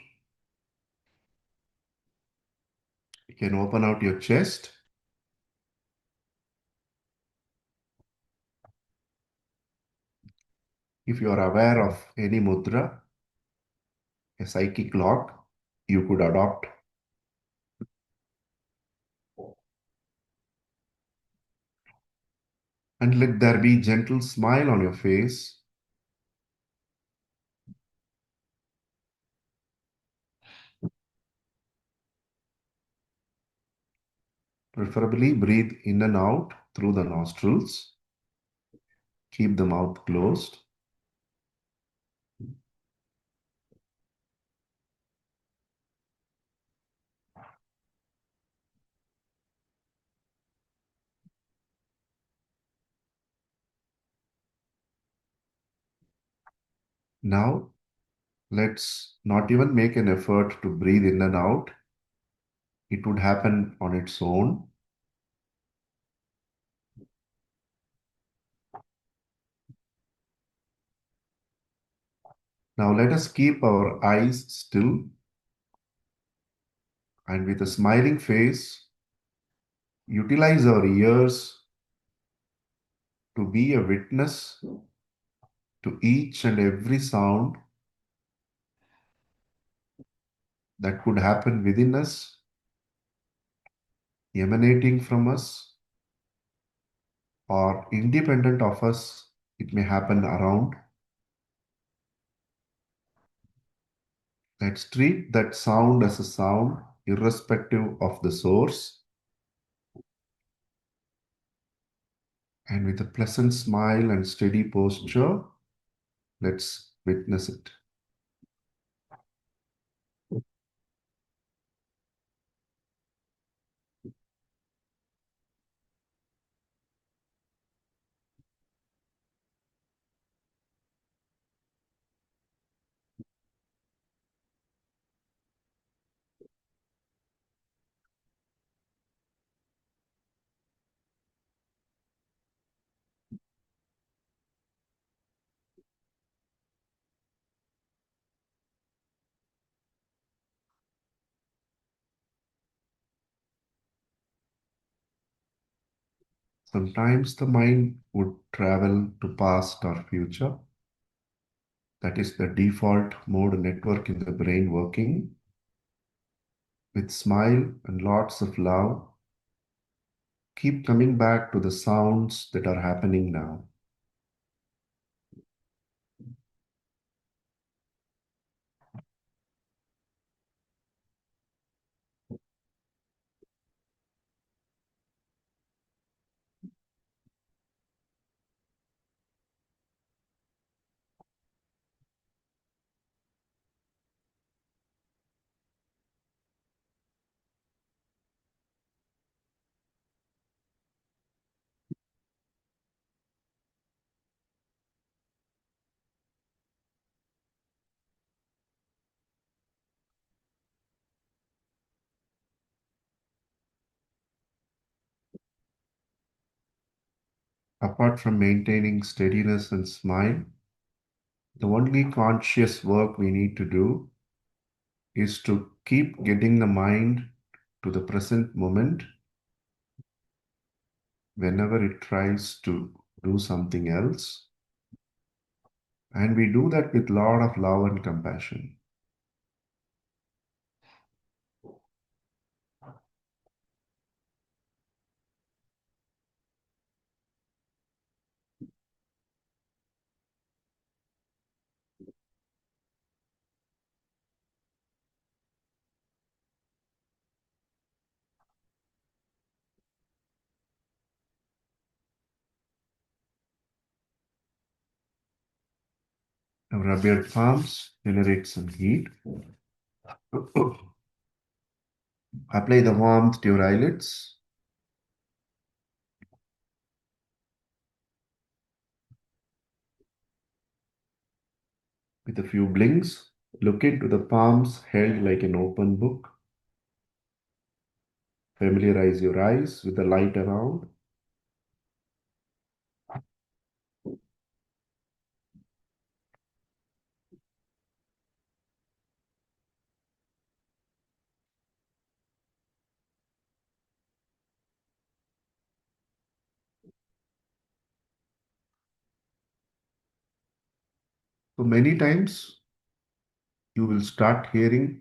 can open out your chest. If you are aware of any mudra, a psychic lock, you could adopt. And let there be gentle smile on your face. Preferably breathe in and out through the nostrils. Keep the mouth closed. Now, let's not even make an effort to breathe in and out. It would happen on its own. Now let us keep our eyes still and with a smiling face, utilize our ears to be a witness to each and every sound that could happen within us, emanating from us, or independent of us. It may happen around. Let's treat that sound as a sound, irrespective of the source. And with a pleasant smile and steady posture, let's witness it. Sometimes the mind would travel to past or future. That is the default mode network in the brain working. With smile and lots of love, keep coming back to the sounds that are happening now. Apart from maintaining steadiness and smile, the only conscious work we need to do is to keep getting the mind to the present moment whenever it tries to do something else. And we do that with a lot of love and compassion. Now rub your palms, generate some heat. Apply the warmth to your eyelids. With a few blinks, look into the palms held like an open book. Familiarize your eyes with the light around. So many times you will start hearing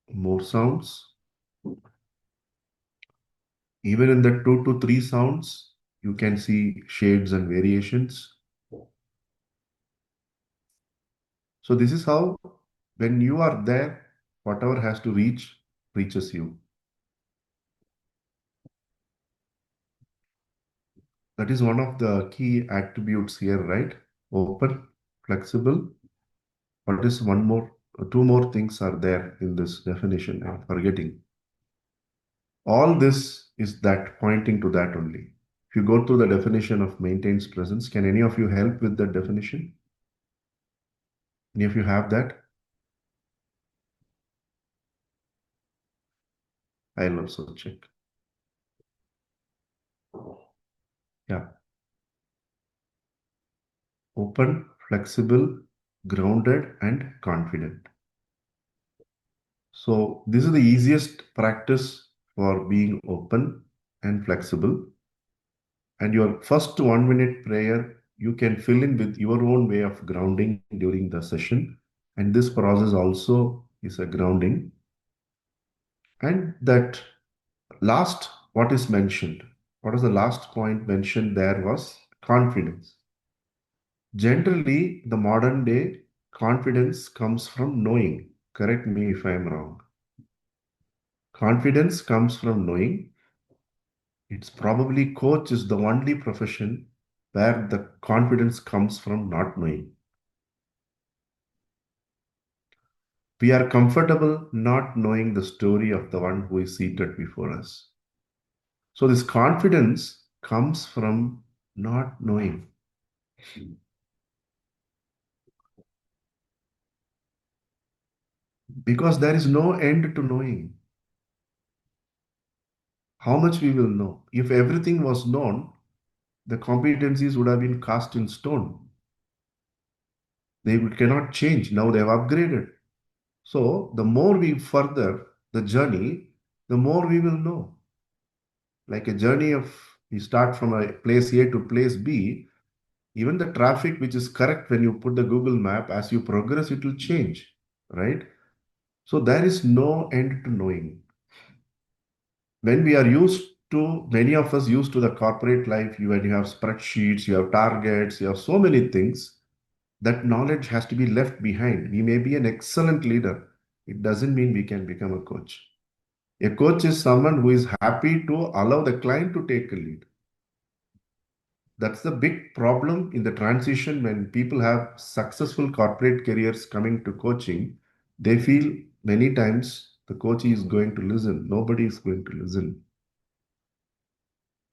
more sounds. Even in the 2 to 3 sounds, you can see shades and variations. So this is how, when you are there, whatever has to reach, reaches you. That is one of the key attributes here, right? Open, flexible. What is one more? Two more things are there in this definition. I'm forgetting. All this is that pointing to that only. If you go through the definition of maintains presence, can any of you help with that definition? Any of you have that? I'll also check. Yeah. Open, flexible, grounded, and confident. So this is the easiest practice for being open and flexible. And your first 1 minute prayer, you can fill in with your own way of grounding during the session. And this process also is a grounding. And that last, what is mentioned? What is the last point mentioned there was confidence. Generally, the modern day confidence comes from knowing. Correct me if I'm wrong. Confidence comes from knowing. It's probably coach is the only profession where the confidence comes from not knowing. We are comfortable not knowing the story of the one who is seated before us. So this confidence comes from not knowing. Because there is no end to knowing. How much we will know? If everything was known, the competencies would have been cast in stone. They cannot change. Now they have upgraded. So the more we further the journey, the more we will know. Like a journey of, we start from a place A to place B, even the traffic which is correct when you put the Google map, as you progress, it will change, right? So there is no end to knowing. When we are used to, many of us used to the corporate life, when you have spreadsheets, you have targets, you have so many things, that knowledge has to be left behind. We may be an excellent leader. It doesn't mean we can become a coach. A coach is someone who is happy to allow the client to take a lead. That's the big problem in the transition when people have successful corporate careers coming to coaching. They feel many times the coach is going to listen. Nobody is going to listen,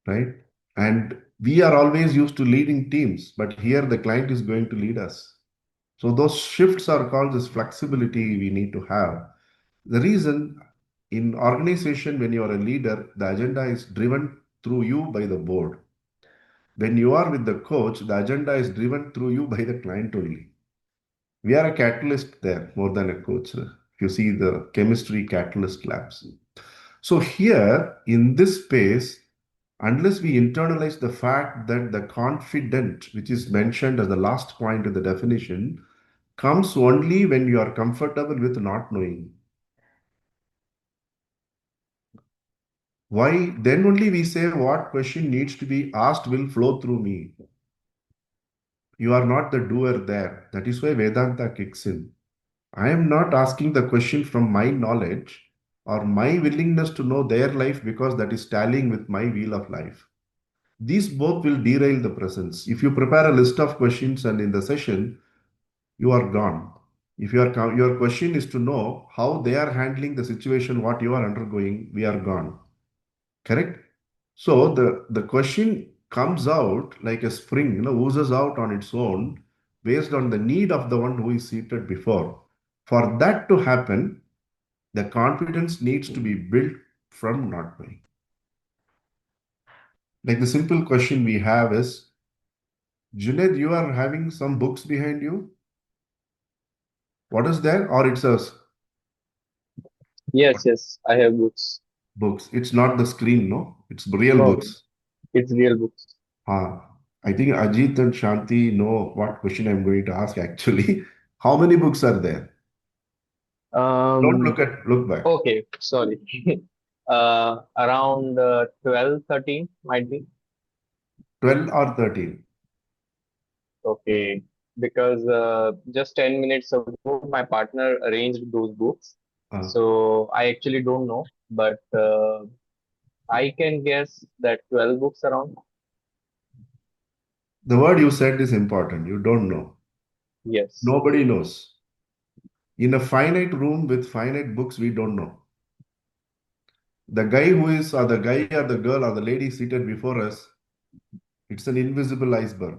right? And we are always used to leading teams, but here the client is going to lead us. So those shifts are called this flexibility we need to have. The reason in organization, when you are a leader, the agenda is driven through you by the board. When you are with the coach, the agenda is driven through you by the client only. We are a catalyst there more than a coach. If you see the chemistry catalyst labs. So here in this space, unless we internalize the fact that the confident, which is mentioned as the last point in the definition, comes only when you are comfortable with not knowing. Why? Then only we say what question needs to be asked will flow through me. You are not the doer there. That is why Vedanta kicks in. I am not asking the question from my knowledge or my willingness to know their life because that is tallying with my wheel of life. These both will derail the presence. If you prepare a list of questions and in the session, you are gone. If your question is to know how they are handling the situation, what you are undergoing, we are gone. Correct? So the question comes out like a spring, oozes out on its own based on the need of the one who is seated before. For that to happen, the confidence needs to be built from not knowing. Like the simple question we have is, Junaid, you are having some books behind you. What is there? Or it's a Yes, I have books. books. It's not the screen, no? It's real No, books. it's real books. I think Ajit and Shanti know what question I'm going to ask actually. How many books are there? Don't Um, look back. okay, sorry. Around 12, 13 might be. 12 or 13. Okay, because just 10 minutes ago, my partner arranged those books. Uh, So I actually don't know, but I can guess that 12 books around. the word you said is important. You don't know. Yes. Nobody knows. In a finite room with finite books, we don't know. The guy who is, or the guy or the girl or the lady seated before us, it's an invisible iceberg.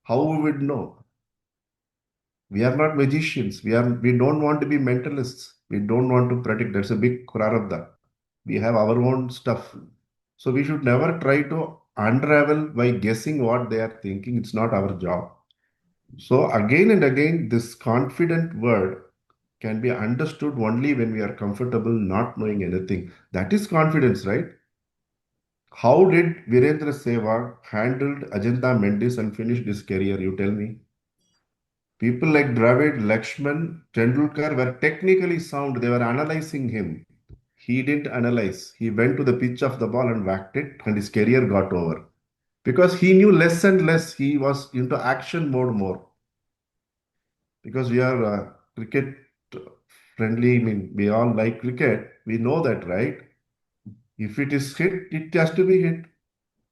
How we would know? We are not magicians. We don't want to be mentalists. We don't want to predict. That's a big prarabdha. We have our own stuff. So we should never try to unravel by guessing what they are thinking. It's not our job. So again and again, this confident word can be understood only when we are comfortable not knowing anything. That is confidence, right? How did Virendra Sehwag handled Ajanta Mendis and finished his career? You tell me. People like Dravid, Lakshman, Tendulkar were technically sound. They were analyzing him. He didn't analyze. He went to the pitch of the ball and whacked it, and his career got over. Because he knew less and less. He was into action mode more. Because we are cricket friendly, I mean, we all like cricket. We know that, right? If it is hit, it has to be hit.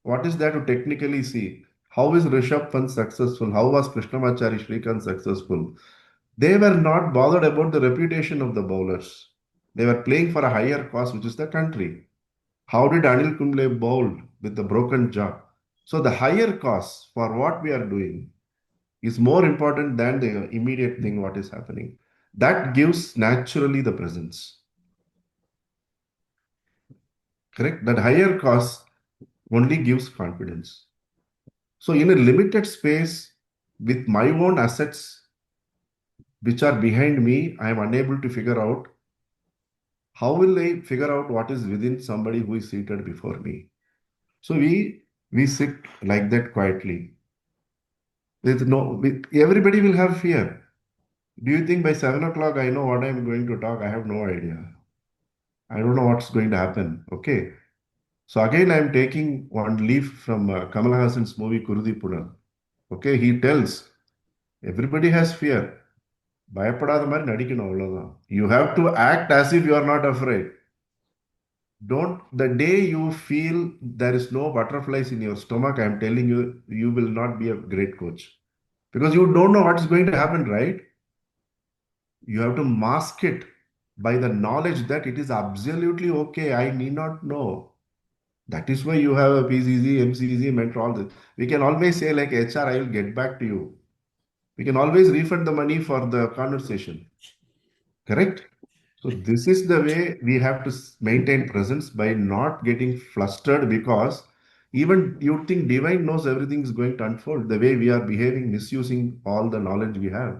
What is there to technically see? How is Rishabh Pant successful? How was Krishnamachari Shrikant successful? They were not bothered about the reputation of the bowlers. They were playing for a higher cause, which is the country. How did Anil Kumble bowl with the broken jaw? So the higher cause for what we are doing is more important than the immediate thing what is happening. That gives naturally the presence. Correct? That higher cause only gives confidence. So in a limited space with my own assets which are behind me, I am unable to figure out how will I figure out what is within somebody who is seated before me. So we sit like that quietly. Everybody will have fear. Do you think by 7 o'clock I know what I'm going to talk? I have no idea. I don't know what's going to happen. Okay. So again, I'm taking one leaf from Kamal Hassan's movie Kurudi Puna. Okay, he tells everybody has fear. பயப்படாத மாதிரி நடிக்கணும் அவ்வளவுதான். You have to act as if you are not afraid. Don't, the day you feel there is no butterflies in your stomach, I'm telling you, you will not be a great coach. Because you don't know what's going to happen, right? You have to mask it by the knowledge that it is absolutely okay. I need not know. That is why you have a PCC, MCC, mentor, all this. We can always say like HR, I will get back to you. We can always refund the money for the conversation. Correct? So this is the way we have to maintain presence by not getting flustered, because even you think divine knows everything is going to unfold. The way we are behaving, misusing all the knowledge we have.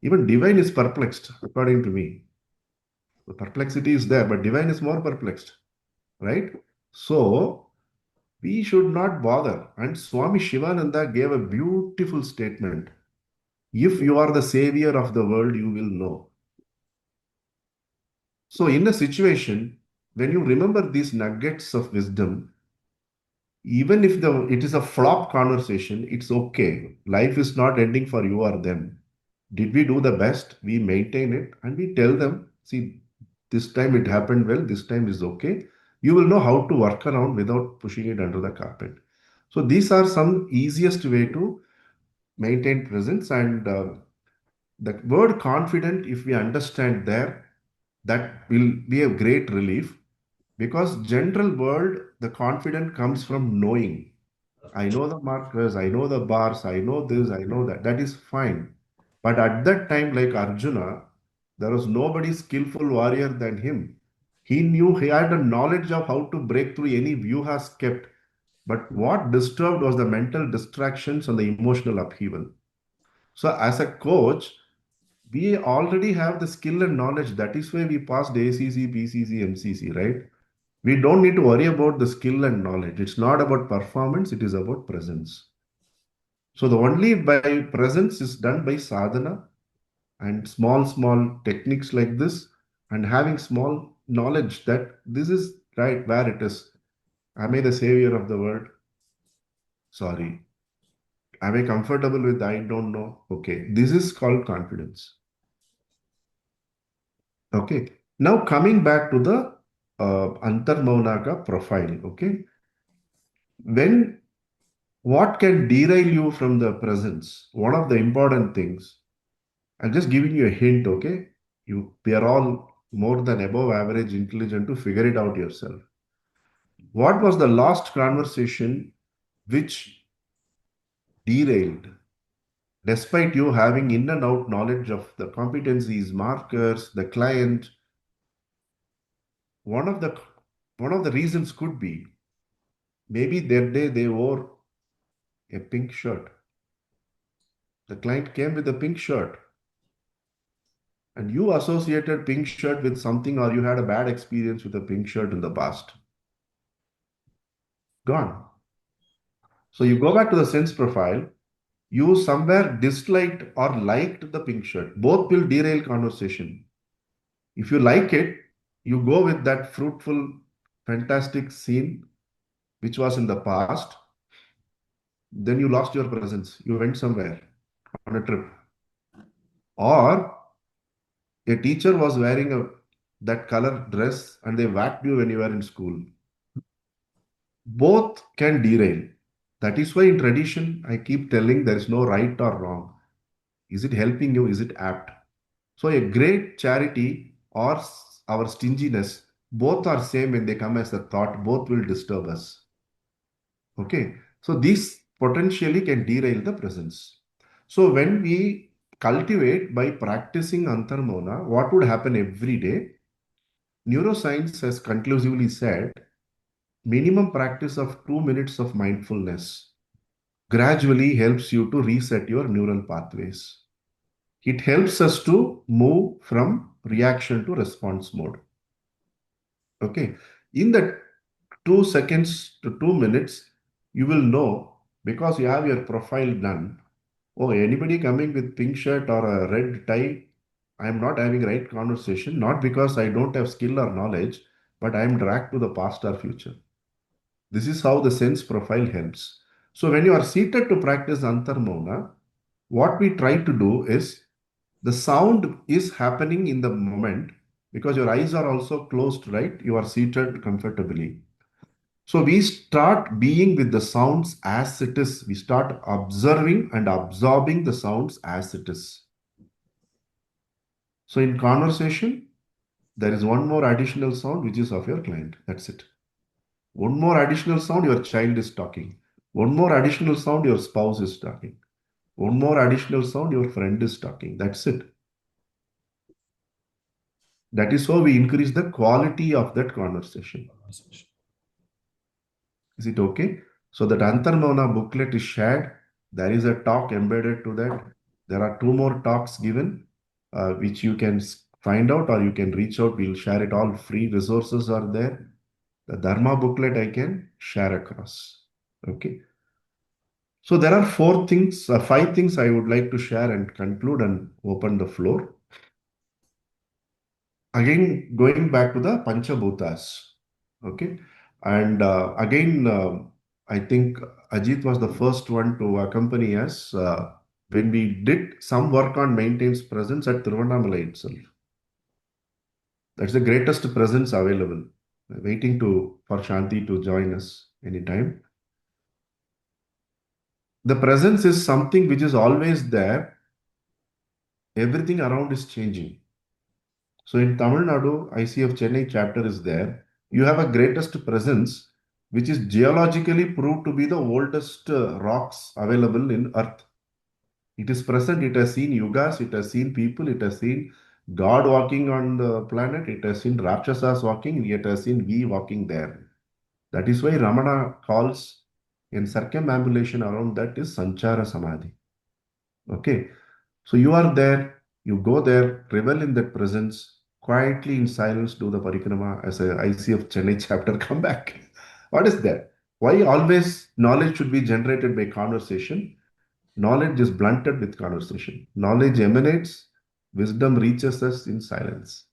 Even divine is perplexed, according to me. The perplexity is there, but divine is more perplexed, right? So we should not bother. And Swami Shivananda gave a beautiful statement. If you are the savior of the world, you will know. So in a situation, when you remember these nuggets of wisdom, even if it is a flop conversation, it's okay. Life is not ending for you or them. Did we do the best? We maintain it and we tell them, see, this time it happened well, this time is okay. You will know how to work around without pushing it under the carpet. So these are some easiest way to maintain presence. And the word confident, if we understand there, that will be a great relief, because general world, the confident comes from knowing. I know the markers, I know the bars, I know this, I know that. That is fine. But at that time, like Arjuna, there was nobody skillful warrior than him. He knew, he had a knowledge of how to break through any view has kept. But what disturbed was the mental distractions and the emotional upheaval. So as a coach, we already have the skill and knowledge. That is why we passed ACC, PCC, MCC, right? We don't need to worry about the skill and knowledge. It's not about performance, it is about presence. So the only by presence is done by sadhana and small techniques like this, and having small knowledge that this is right where it is. Am I the savior of the world? Sorry. Am I comfortable with I don't know? Okay. This is called confidence. Okay. Now coming back to the Antarmaunaka profile. Okay. What can derail you from the presence? One of the important things, I'm just giving you a hint, okay? We are all more than above average intelligent to figure it out yourself. What was the last conversation which derailed, despite you having in and out knowledge of the competencies, markers, the client? One of the reasons could be maybe that day they wore a pink shirt. The client came with a pink shirt, and you associated pink shirt with something, or you had a bad experience with a pink shirt in the past. Gone. So you go back to the sense profile, you somewhere disliked or liked the pink shirt. Both will derail conversation. If you like it, you go with that fruitful, fantastic scene which was in the past. Then you lost your presence. You went somewhere on a trip. Or a teacher was wearing that color dress and they whacked you when you were in school. Both can derail. That is why in tradition, I keep telling there is no right or wrong. Is it helping you? Is it apt? So a great charity or our stinginess, both are same when they come as a thought, both will disturb us. Okay. So this potentially can derail the presence. So when we cultivate by practicing antarmona, what would happen every day? Neuroscience has conclusively said minimum practice of 2 minutes of mindfulness gradually helps you to reset your neural pathways. It helps us to move from reaction to response mode. Okay. In that 2 seconds to 2 minutes, you will know because you have your profile done. Oh, anybody coming with pink shirt or a red tie, I am not having right conversation, not because I don't have skill or knowledge, but I am dragged to the past or future. This is how the sense profile helps. So when you are seated to practice antarmona, what we try to do is the sound is happening in the moment because your eyes are also closed, right? You are seated comfortably. So we start being with the sounds as it is. We start observing and absorbing the sounds as it is. So in conversation, there is one more additional sound which is of your client. That's it. One more additional sound, your child is talking. One more additional sound, your spouse is talking. One more additional sound, your friend is talking. That's it. That is how we increase the quality of that conversation. Is it okay? So that Antarmona booklet is shared. There is a talk embedded to that. There are 2 more talks given, which you can find out or you can reach out. We'll share it all. Free resources are there. The Dharma booklet I can share across. Okay. So there are 5 things I would like to share and conclude and open the floor. Again, going back to the Panchabhutas. Okay. And again, I think Ajit was the first one to accompany us when we did some work on maintains presence at Tiruvannamalai itself. That's the greatest presence available. Waiting for Shanti to join us anytime. The presence is something which is always there. Everything around is changing. So in Tamil Nadu, ICF Chennai chapter is there. You have a greatest presence, which is geologically proved to be the oldest rocks available in Earth. It is present, it has seen yugas, it has seen people, it has seen God walking on the planet, it has seen Rakshasas walking, it has seen we walking there. That is why Ramana calls in circumambulation around that is Sanchara Samadhi. Okay. So you are there, you go there, revel in that presence, quietly in silence do the parikrama as a ICF Chennai chapter, come back. What is that? Why always knowledge should be generated by conversation? Knowledge is blunted with conversation. Knowledge emanates, wisdom reaches us in silence.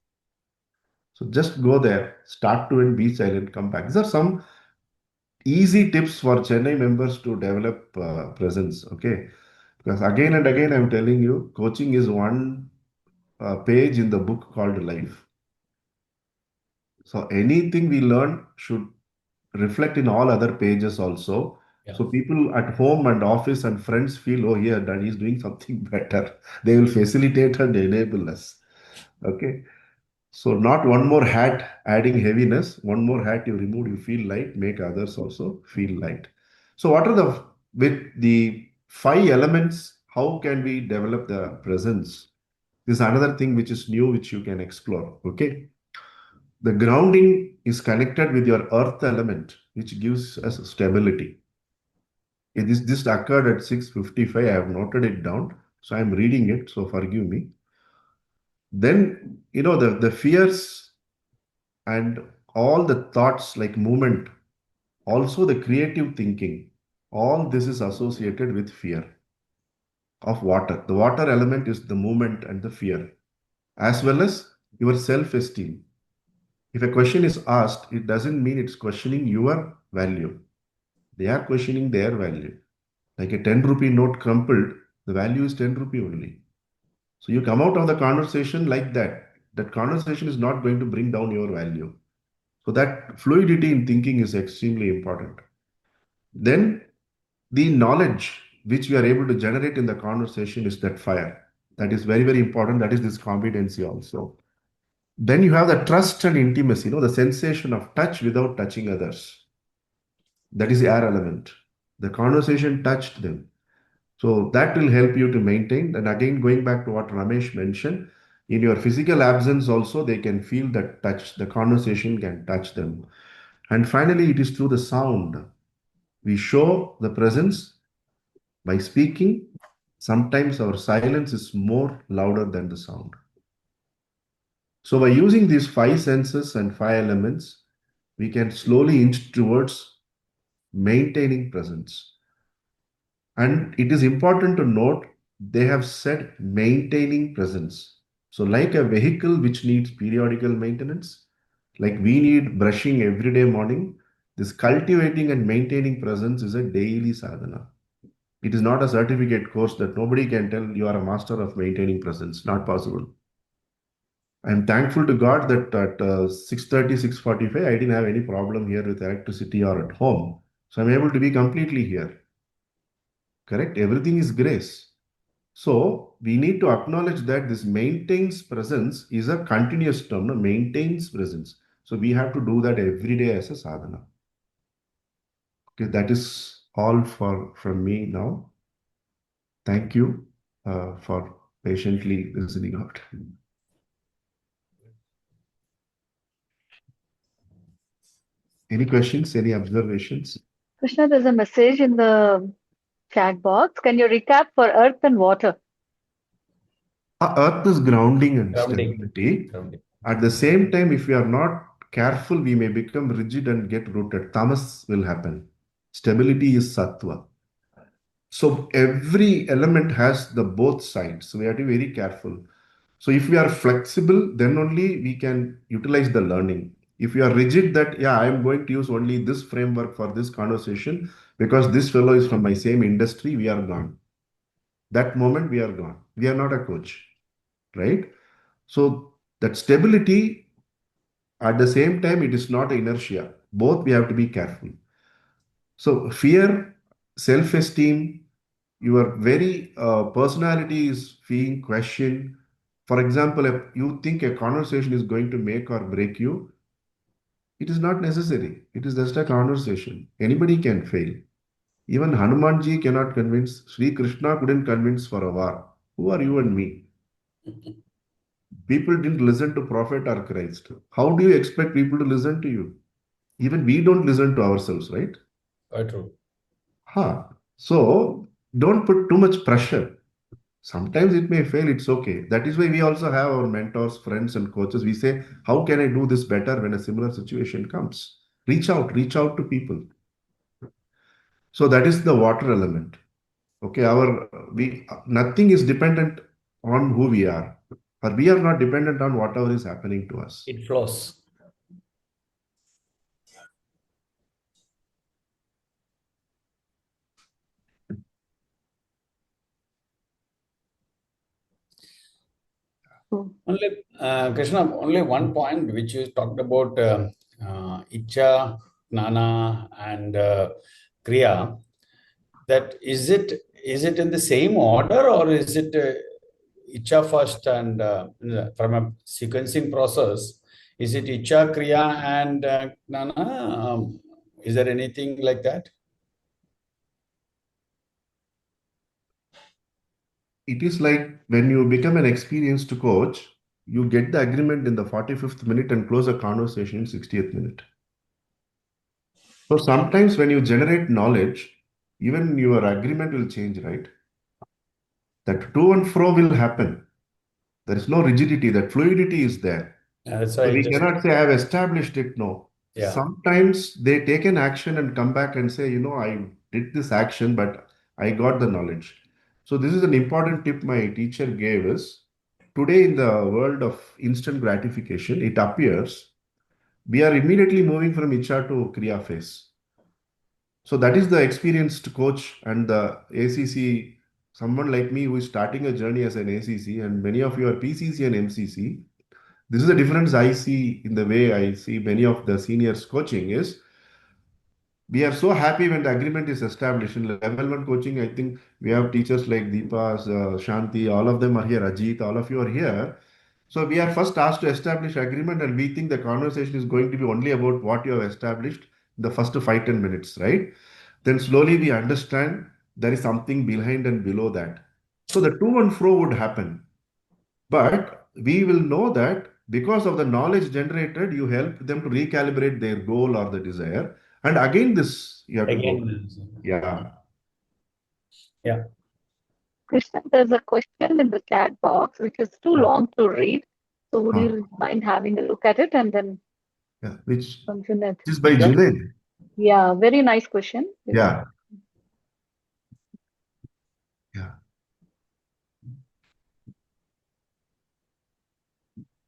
So just go there, start to and be silent, come back. These are some easy tips for Chennai members to develop presence. Okay. Because again and again, I'm telling you, coaching is one page in the book called life. So anything we learn should reflect in all other pages also. Yeah. So people at home and office and friends feel, oh, here, Daddy is doing something better. They will facilitate and enable us. Okay. So not one more hat adding heaviness, one more hat you remove, you feel light, make others also feel light. So what are with the 5 elements, how can we develop the presence? This is another thing which is new, which you can explore. Okay. The grounding is connected with your earth element, which gives us stability. This occurred at 6:55. I have noted it down. So I'm reading it. So forgive me. Then, the fears and all the thoughts like movement, also the creative thinking, all this is associated with fear of water. The water element is the movement and the fear, as well as your self-esteem. If a question is asked, it doesn't mean it's questioning your value. They are questioning their value. Like a 10 rupee note crumpled, the value is 10 rupee only. So you come out of the conversation like that. That conversation is not going to bring down your value. So that fluidity in thinking is extremely important. Then the knowledge which we are able to generate in the conversation is that fire. That is very, very important. That is this competency also. Then you have the trust and intimacy, the sensation of touch without touching others. That is the air element. The conversation touched them. So that will help you to maintain. And again, going back to what Ramesh mentioned, in your physical absence also, they can feel that touch. The conversation can touch them. And finally, it is through the sound. We show the presence by speaking. Sometimes our silence is more louder than the sound. So by using these 5 senses and 5 elements, we can slowly inch towards maintaining presence. And it is important to note they have said maintaining presence. So, like a vehicle which needs periodical maintenance, like we need brushing every day morning, this cultivating and maintaining presence is a daily sadhana. It is not a certificate course that nobody can tell you are a master of maintaining presence. Not possible. I'm thankful to God that at 6:30, 6:45, I didn't have any problem here with electricity or at home. So I'm able to be completely here. Correct? Everything is grace. So we need to acknowledge that this maintains presence is a continuous term, no? Maintains presence. So we have to do that every day as a sadhana. Okay, that is all from me now. Thank you for patiently listening out. Any questions? Any observations? Krishna, there's a message in the chat box. Can you recap for earth and water? Earth is grounding and Grounding. stability. Grounding. At the same time, if we are not careful, we may become rigid and get rooted. Tamas will happen. Stability is sattva. So every element has the both sides. So we have to be very careful. So if we are flexible, then only we can utilize the learning. If you are rigid that, yeah, I am going to use only this framework for this conversation because this fellow is from my same industry, we are gone. That moment we are gone. We are not a coach, right? So that stability, at the same time, it is not inertia. Both we have to be careful. So fear, self-esteem, your very personality is being questioned. For example, if you think a conversation is going to make or break you, it is not necessary. It is just a conversation. Anybody can fail. Even Hanumanji cannot convince. Sri Krishna couldn't convince for a war. Who are you and me? People didn't listen to Prophet or Christ. How do you expect people to listen to you? Even we don't listen to ourselves, right? Quite true. So don't put too much pressure. Sometimes it may fail, it's okay. That is why we also have our mentors, friends, and coaches. We say, how can I do this better when a similar situation comes? Reach out to people. So that is the water element. Okay, nothing is dependent on who we are, or we are not dependent on whatever is happening to us. It flows. Only, Krishna, only one point which you talked about Icha, Jnana, and Kriya. That is it in the same order, or is it Icha first and from a sequencing process? Is it Icha, Kriya, and Jnana? Is there anything like that? It is like when you become an experienced coach, you get the agreement in the 45th minute and close a conversation in 60th minute. So sometimes when you generate knowledge, even your agreement will change, right? That to and fro will happen. There is no rigidity, that fluidity is there. That's So why we cannot say, I have established it. No. Yeah. Sometimes they take an action and come back and say, I did this action, but I got the knowledge. So this is an important tip my teacher gave us. Today in the world of instant gratification, it appears we are immediately moving from Icha to Kriya phase. So that is the experienced coach and the ACC, someone like me who is starting a journey as an ACC, and many of you are PCC and MCC. This is the difference I see in the way I see many of the seniors coaching is we are so happy when the agreement is established. In level 1 coaching, I think we have teachers like Deepa, Shanti, all of them are here, Ajit, all of you are here. So we are first asked to establish agreement, and we think the conversation is going to be only about what you have established in the first 5-10 minutes, right? Then slowly we understand there is something behind and below that. So the to and fro would happen. But we will know that because of the knowledge generated, you help them to recalibrate their goal or the desire. And again, this you have to go. Again, Yeah. yeah. Krishna, there's a question in the chat box which is too long to read. So would you mind having a look at it and then Yeah. Which from Junaid? is by Sure. Junaid. Yeah, very nice question. Yeah. Yeah.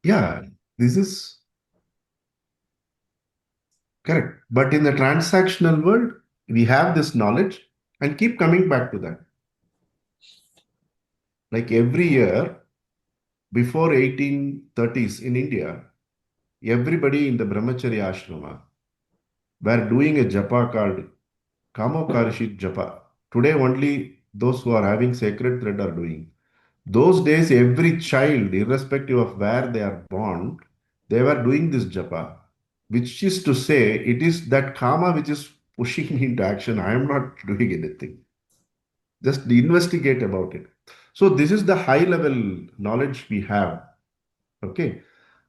Yeah. This is correct. But in the transactional world, we have this knowledge and keep coming back to that. Like every year, before 1830s in India, everybody in the Brahmacharya ashrama were doing a japa called Kamo Karishit japa. Today, only those who are having sacred thread are doing. Those days, every child, irrespective of where they are born, they were doing this japa, which is to say, it is that karma which is pushing me into action. I am not doing anything. Just investigate about it. So, this is the high level knowledge we have. Okay.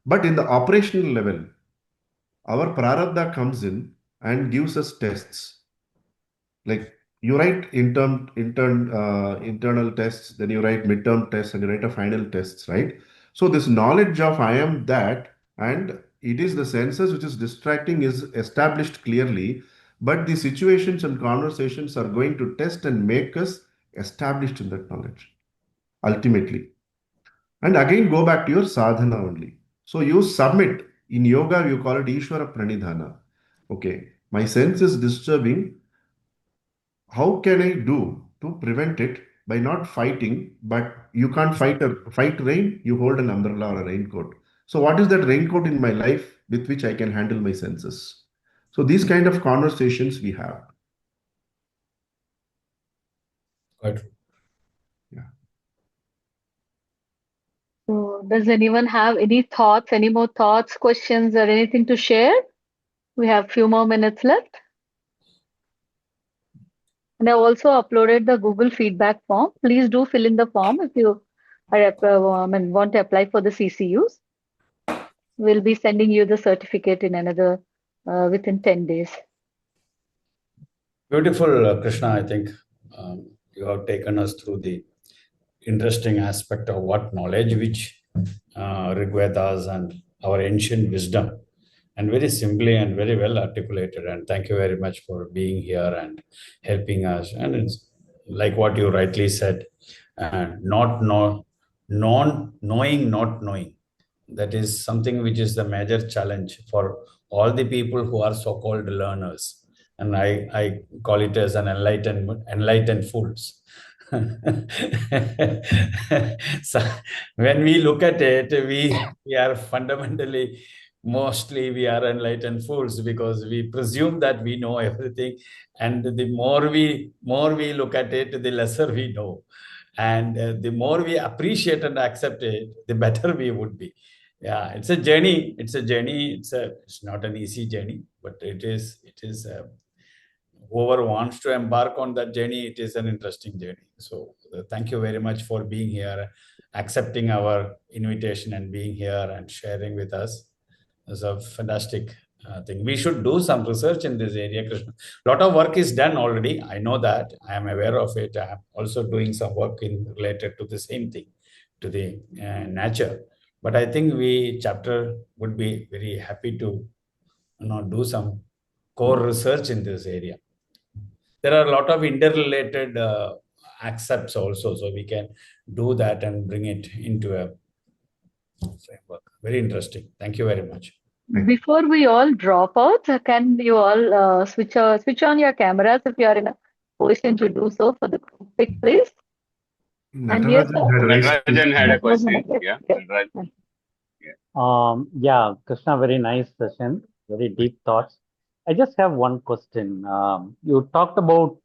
But in the operational level, our prarabdha comes in and gives us tests. Like you write internal tests, then you write midterm tests, and you write a final tests, right? So this knowledge of I am that, and it is the senses which is distracting is established clearly, but the situations and conversations are going to test and make us established in that knowledge ultimately. And again, go back to your sadhana only. So you submit. In yoga, you call it Ishvara Pranidhana. Okay, my sense is disturbing. How can I do to prevent it by not fighting? But you can't fight rain, you hold an umbrella or a raincoat. So, what is that raincoat in my life with which I can handle my senses? So, these kind of conversations we have. Quite true. Yeah. So does anyone have any thoughts, any more thoughts, questions, or anything to share? We have few more minutes left. And I also uploaded the Google feedback form. Please do fill in the form if you are, want to apply for the CCUs. We'll be sending you the certificate in another within 10 days. Beautiful, Krishna. I think you have taken us through the interesting aspect of what knowledge which Rigvedas and our ancient wisdom, and very simply and very well articulated. And thank you very much for being here and helping us. And it's like what you rightly said, not knowing, not knowing. That is something which is the major challenge for all the people who are so-called learners. And I call it as an enlightened fools. So when we look at it, we are fundamentally, mostly we are enlightened fools because we presume that we know everything, and the more we look at it, the lesser we know, and the more we appreciate and accept it, the better we would be. Yeah, it's a journey. It's not an easy journey, but it is whoever wants to embark on that journey, it is an interesting journey. So thank you very much for being here, accepting our invitation and being here and sharing with us. It's a fantastic thing. We should do some research in this area, Krishna. A lot of work is done already. I know that. I am aware of it. I am also doing some work related to the same thing, to the nature. But I think chapter would be very happy to do some core research in this area. There are a lot of interrelated accepts also, so we can do that and bring it into a framework. Very interesting. Thank you very much. Before we all drop out, can you all switch on your cameras if you are in a position to do so for the pic, please? Natarajan had a question. Yeah. Yeah, Krishna, very nice session, very deep thoughts. I just have one question. You talked about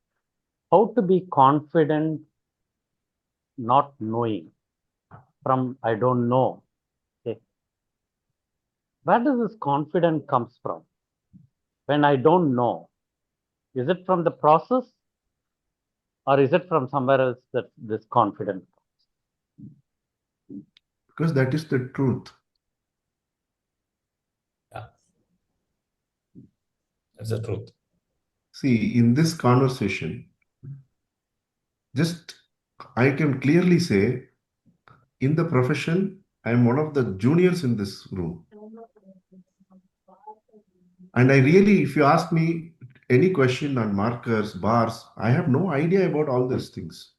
how to be confident, not knowing from I don't know. Okay. Where does this confidence comes from? When I don't know, is it from the process or is it from somewhere else that this confidence? Because that is the truth. Yeah. That's the truth. See, in this conversation, just I can clearly say, in the profession, I am one of the juniors in this room. And I really, if you ask me any question on markers, bars, I have no idea about all these things.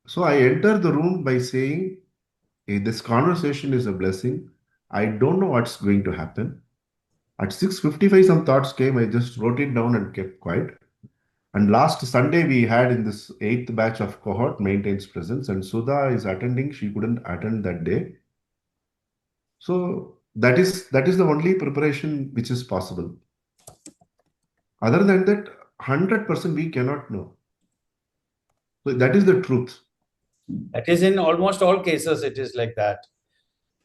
So I enter the room by saying, hey, this conversation is a blessing. I don't know what's going to happen. At 6:55, some thoughts came. I just wrote it down and kept quiet. And last Sunday, we had in this 8th batch of cohort maintains presence, and Sudha is attending. She couldn't attend that day. So that is the only preparation which is possible. Other than that, 100% we cannot know. So that is the truth. That is in almost all cases, it is like that.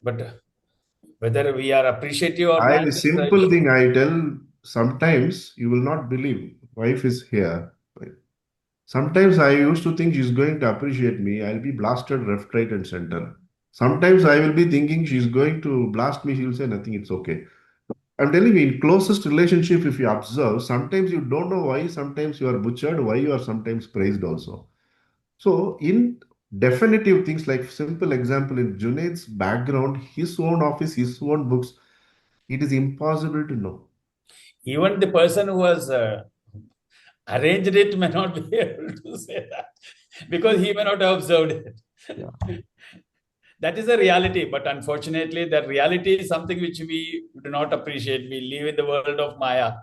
But whether we are appreciative or I not, a simple thing I tell, sometimes you will not believe. Wife is here. Sometimes I used to think she's going to appreciate me. I'll be blasted left, right, and center. Sometimes I will be thinking she's going to blast me. She will say nothing. It's okay. I'm telling you, in closest relationship, if you observe, sometimes you don't know why. Sometimes you are butchered. Why you are sometimes praised also. So in definitive things like simple example in Junaid's background, his own office, his own books, it is impossible to know. even the person who has arranged it may not be able to say that because he may not have observed it. Yeah. That is a reality, but unfortunately, that reality is something which we do not appreciate. We live in the world of Maya.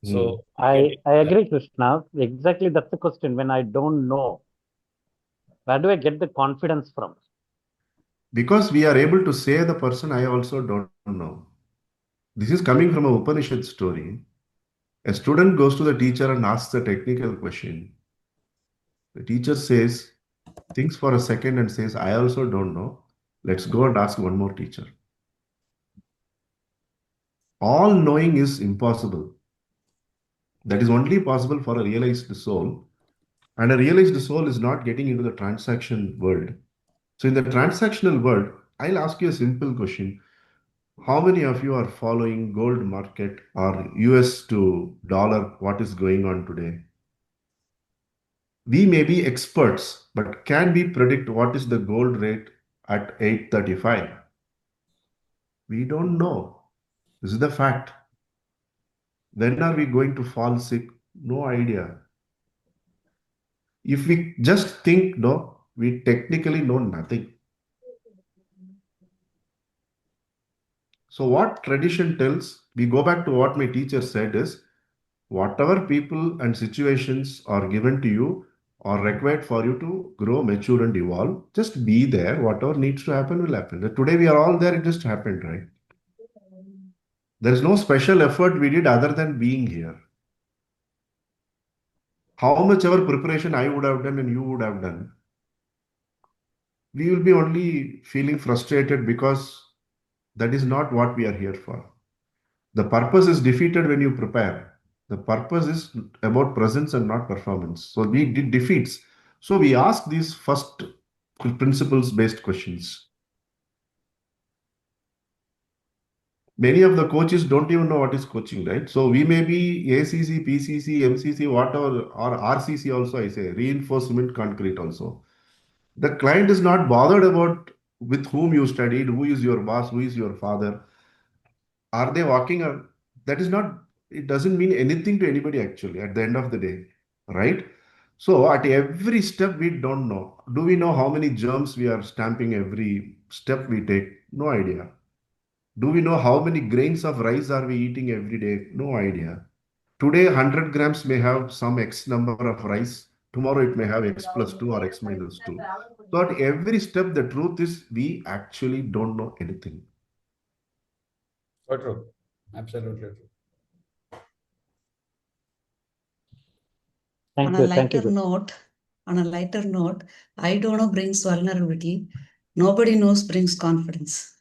So I agree, Krishna. Exactly, that's the question. When I don't know, where do I get the confidence from? Because we are able to say the person, I also don't know. This is coming from a Upanishad story. A student goes to the teacher and asks a technical question. The teacher says, thinks for a second and says, I also don't know. Let's go and ask one more teacher. All knowing is impossible. That is only possible for a realized soul. And a realized soul is not getting into the transaction world. So in the transactional world, I'll ask you a simple question. How many of you are following gold market or US to dollar, what is going on today? We may be experts, but can we predict what is the gold rate at 835? We don't know. This is the fact. When are we going to fall sick? No idea. If we just think, no, we technically know nothing. So what tradition tells, we go back to what my teacher said is, whatever people and situations are given to you are required for you to grow, mature, and evolve. Just be there. Whatever needs to happen will happen. Today we are all there. It just happened, right? There is no special effort we did other than being here. How much ever preparation I would have done and you would have done, we will be only feeling frustrated because that is not what we are here for. The purpose is defeated when you prepare. The purpose is about presence and not performance. So we did defeats. So we ask these first principles based questions. Many of the coaches don't even know what is coaching, right? So we may be ACC, PCC, MCC, whatever, or RCC also, I say, reinforcement concrete also. The client is not bothered about with whom you studied, who is your boss, who is your father. Are they walking? That is not, it doesn't mean anything to anybody actually at the end of the day, right? So at every step, we don't know. Do we know how many germs we are stamping every step we take? No idea. Do we know how many grains of rice are we eating every day? No idea. Today, 100 grams may have some X number of rice. Tomorrow, it may have X plus 2 or X minus 2. So at every step, the truth is we actually don't know anything. So true. Absolutely true. Thank On a you. Thank you. lighter note, I don't know brings vulnerability. Nobody knows brings confidence.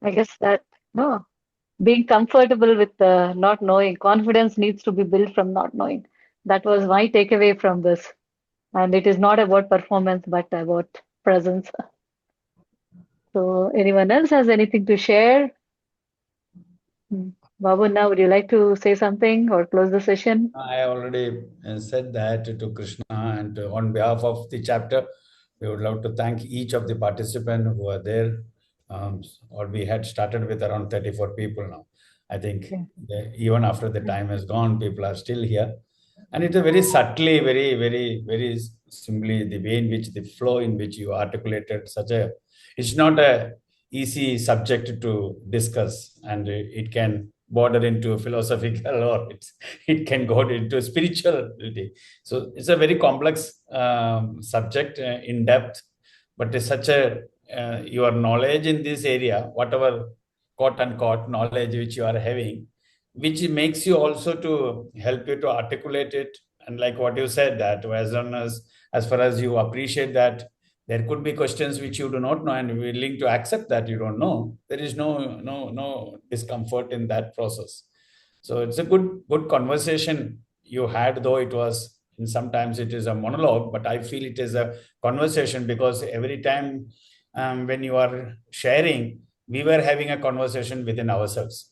I guess that, no, being comfortable with not knowing, confidence needs to be built from not knowing. That was my takeaway from this. And it is not about performance, but about presence. So, anyone else has anything to share? Babu, now would you like to say something or close the session? I already said that to Krishna, and on behalf of the chapter, we would love to thank each of the participants who are there. Or we had started with around 34 people now. I think even after the time has gone, people are still here. And it's a very subtly, very simply the way in which the flow in which you articulated it's not a easy subject to discuss, and it can border into philosophical or it can go into spirituality. So it's a very complex subject in depth, but it's such a your knowledge in this area, whatever quote unquote knowledge which you are having, which makes you also to help you to articulate it. And like what you said, that as far as you appreciate that there could be questions which you do not know and willing to accept that you don't know, there is no discomfort in that process. So it's a good conversation you had, though it was sometimes it is a monologue, but I feel it is a conversation because every time when you are sharing, we were having a conversation within ourselves,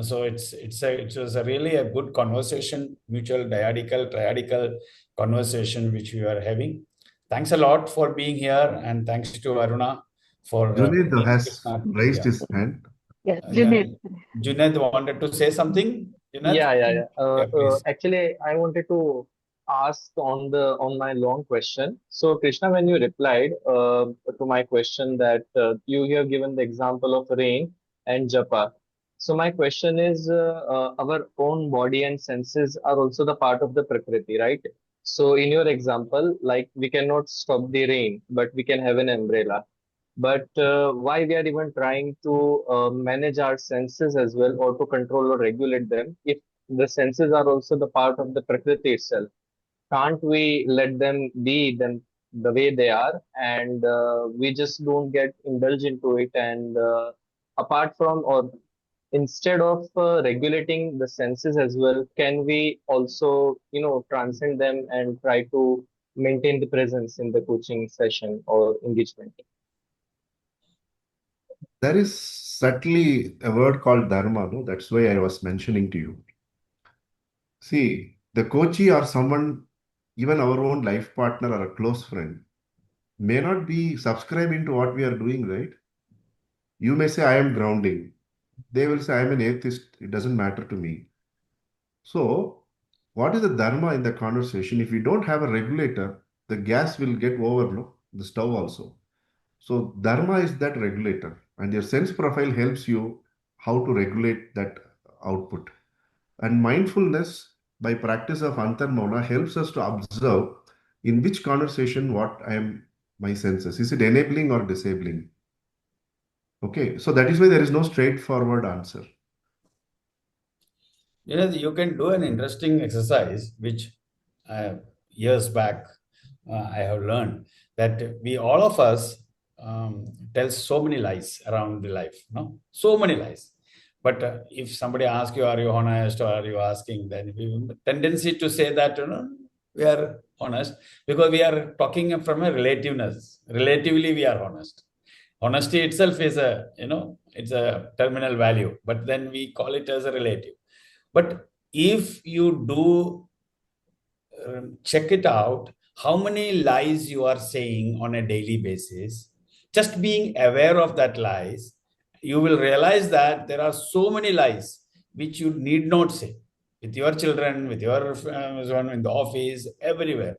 so it was a really a good conversation, mutual dyadical triadical conversation which we are having. Thanks a lot for being here, and thanks to Aruna for Junaid has Krishna. raised his hand. Yes, Junaid. Junaid wanted to say something. Junaid? Yeah. Please. Actually, I wanted to ask on my long question. So, Krishna, when you replied to my question that you have given the example of rain and japa. So, my question is, our own body and senses are also the part of the prakriti, right? So, in your example, like we cannot stop the rain, but we can have an umbrella. But why we are even trying to manage our senses as well, or to control or regulate them, if the senses are also the part of the prakriti itself? Can't we let them be them the way they are, and we just don't get indulged into it? And apart from, or instead of regulating the senses as well, can we also transcend them and try to maintain the presence in the coaching session or engagement? There is certainly a word called dharma, no? That's why I was mentioning to you. See, the coachee or someone, even our own life partner or a close friend, may not be subscribing to what we are doing, right? You may say, I am grounding. They will say, I am an atheist. It doesn't matter to me. So, what is the dharma in the conversation? If we don't have a regulator, the gas will get over, no? The stove also. So, dharma is that regulator, and your sense profile helps you how to regulate that output. And mindfulness, by practice of antarmana, helps us to observe in which conversation what I am, my senses. Is it enabling or disabling? Okay, so that is why there is no straightforward answer. You can do an interesting exercise, which years back I have learned that all of us tell so many lies around the life, no? So many lies. But if somebody asks you, are you honest, or are you asking, then we have a tendency to say that, we are honest because we are talking from a relativeness. Relatively, we are honest. Honesty itself is it's a terminal value, but then we call it as a relative. But if you do check it out, how many lies you are saying on a daily basis, just being aware of that lies, you will realize that there are so many lies which you need not say with your children, with your son, in the office, everywhere.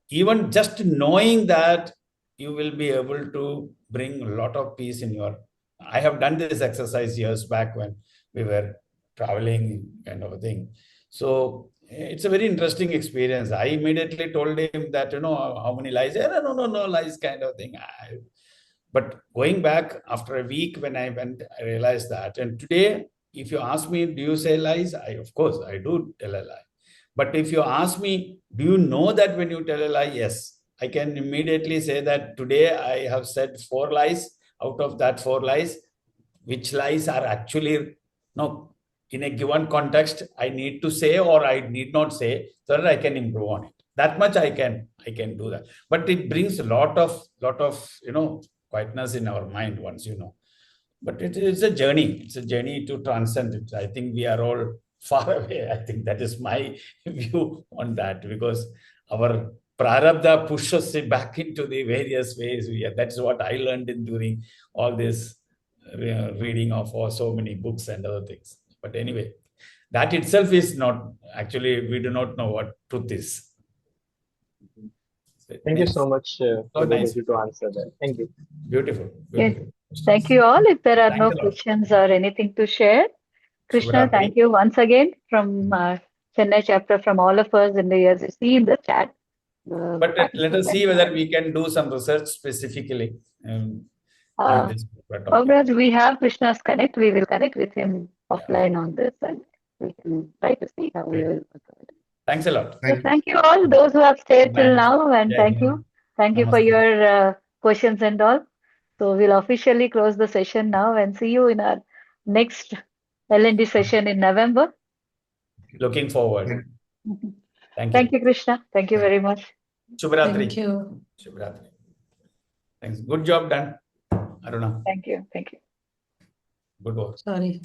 Even just knowing that, you will be able to bring a lot of peace in your. I have done this exercise years back when we were traveling, kind of a thing. So it's a very interesting experience. I immediately told him that, how many lies? No lies, kind of thing. But going back after a week when I went, I realized that. And today, if you ask me, do you say lies? Of course, I do tell a lie. But if you ask me, do you know that when you tell a lie? Yes. I can immediately say that today I have said 4 lies. Out of that 4 lies, which lies are actually, no, in a given context, I need to say or I need not say, so that I can improve on it. That much I can do that. But it brings a lot of quietness in our mind once you know. But it is a journey. It's a journey to transcend it. I think we are all far away. I think that is my view on that, because our prarabdha pushes it back into the various ways. That's what I learned in during all this reading of so many books and other things. But anyway, that itself is not, actually, we do not know what truth is. Thank you so much for the nice ability to answer that. Thank you. Beautiful. Yes. Thank you all. If there are no Thanks a lot. questions or anything to share, Krishna, Shubhratri. thank you once again from Chennai chapter, from all of us in the years you see in the chat. But let us see whether we can do some research specifically on this. Obviously, we have Krishna's connect. We will connect with him offline on this, and we can try to see how we will. Thanks a lot. So thank you all, those who have stayed till now, and Yeah, thank you for your questions and all. So we'll officially close the session now and see you in our next L&D session in November. Looking forward. Thank you, Krishna. Thank you very much. Shubhratri. Thank you. Shubhratri. Thanks. Good job done, Aruna. Thank you. Thank you. Good work. Sorry.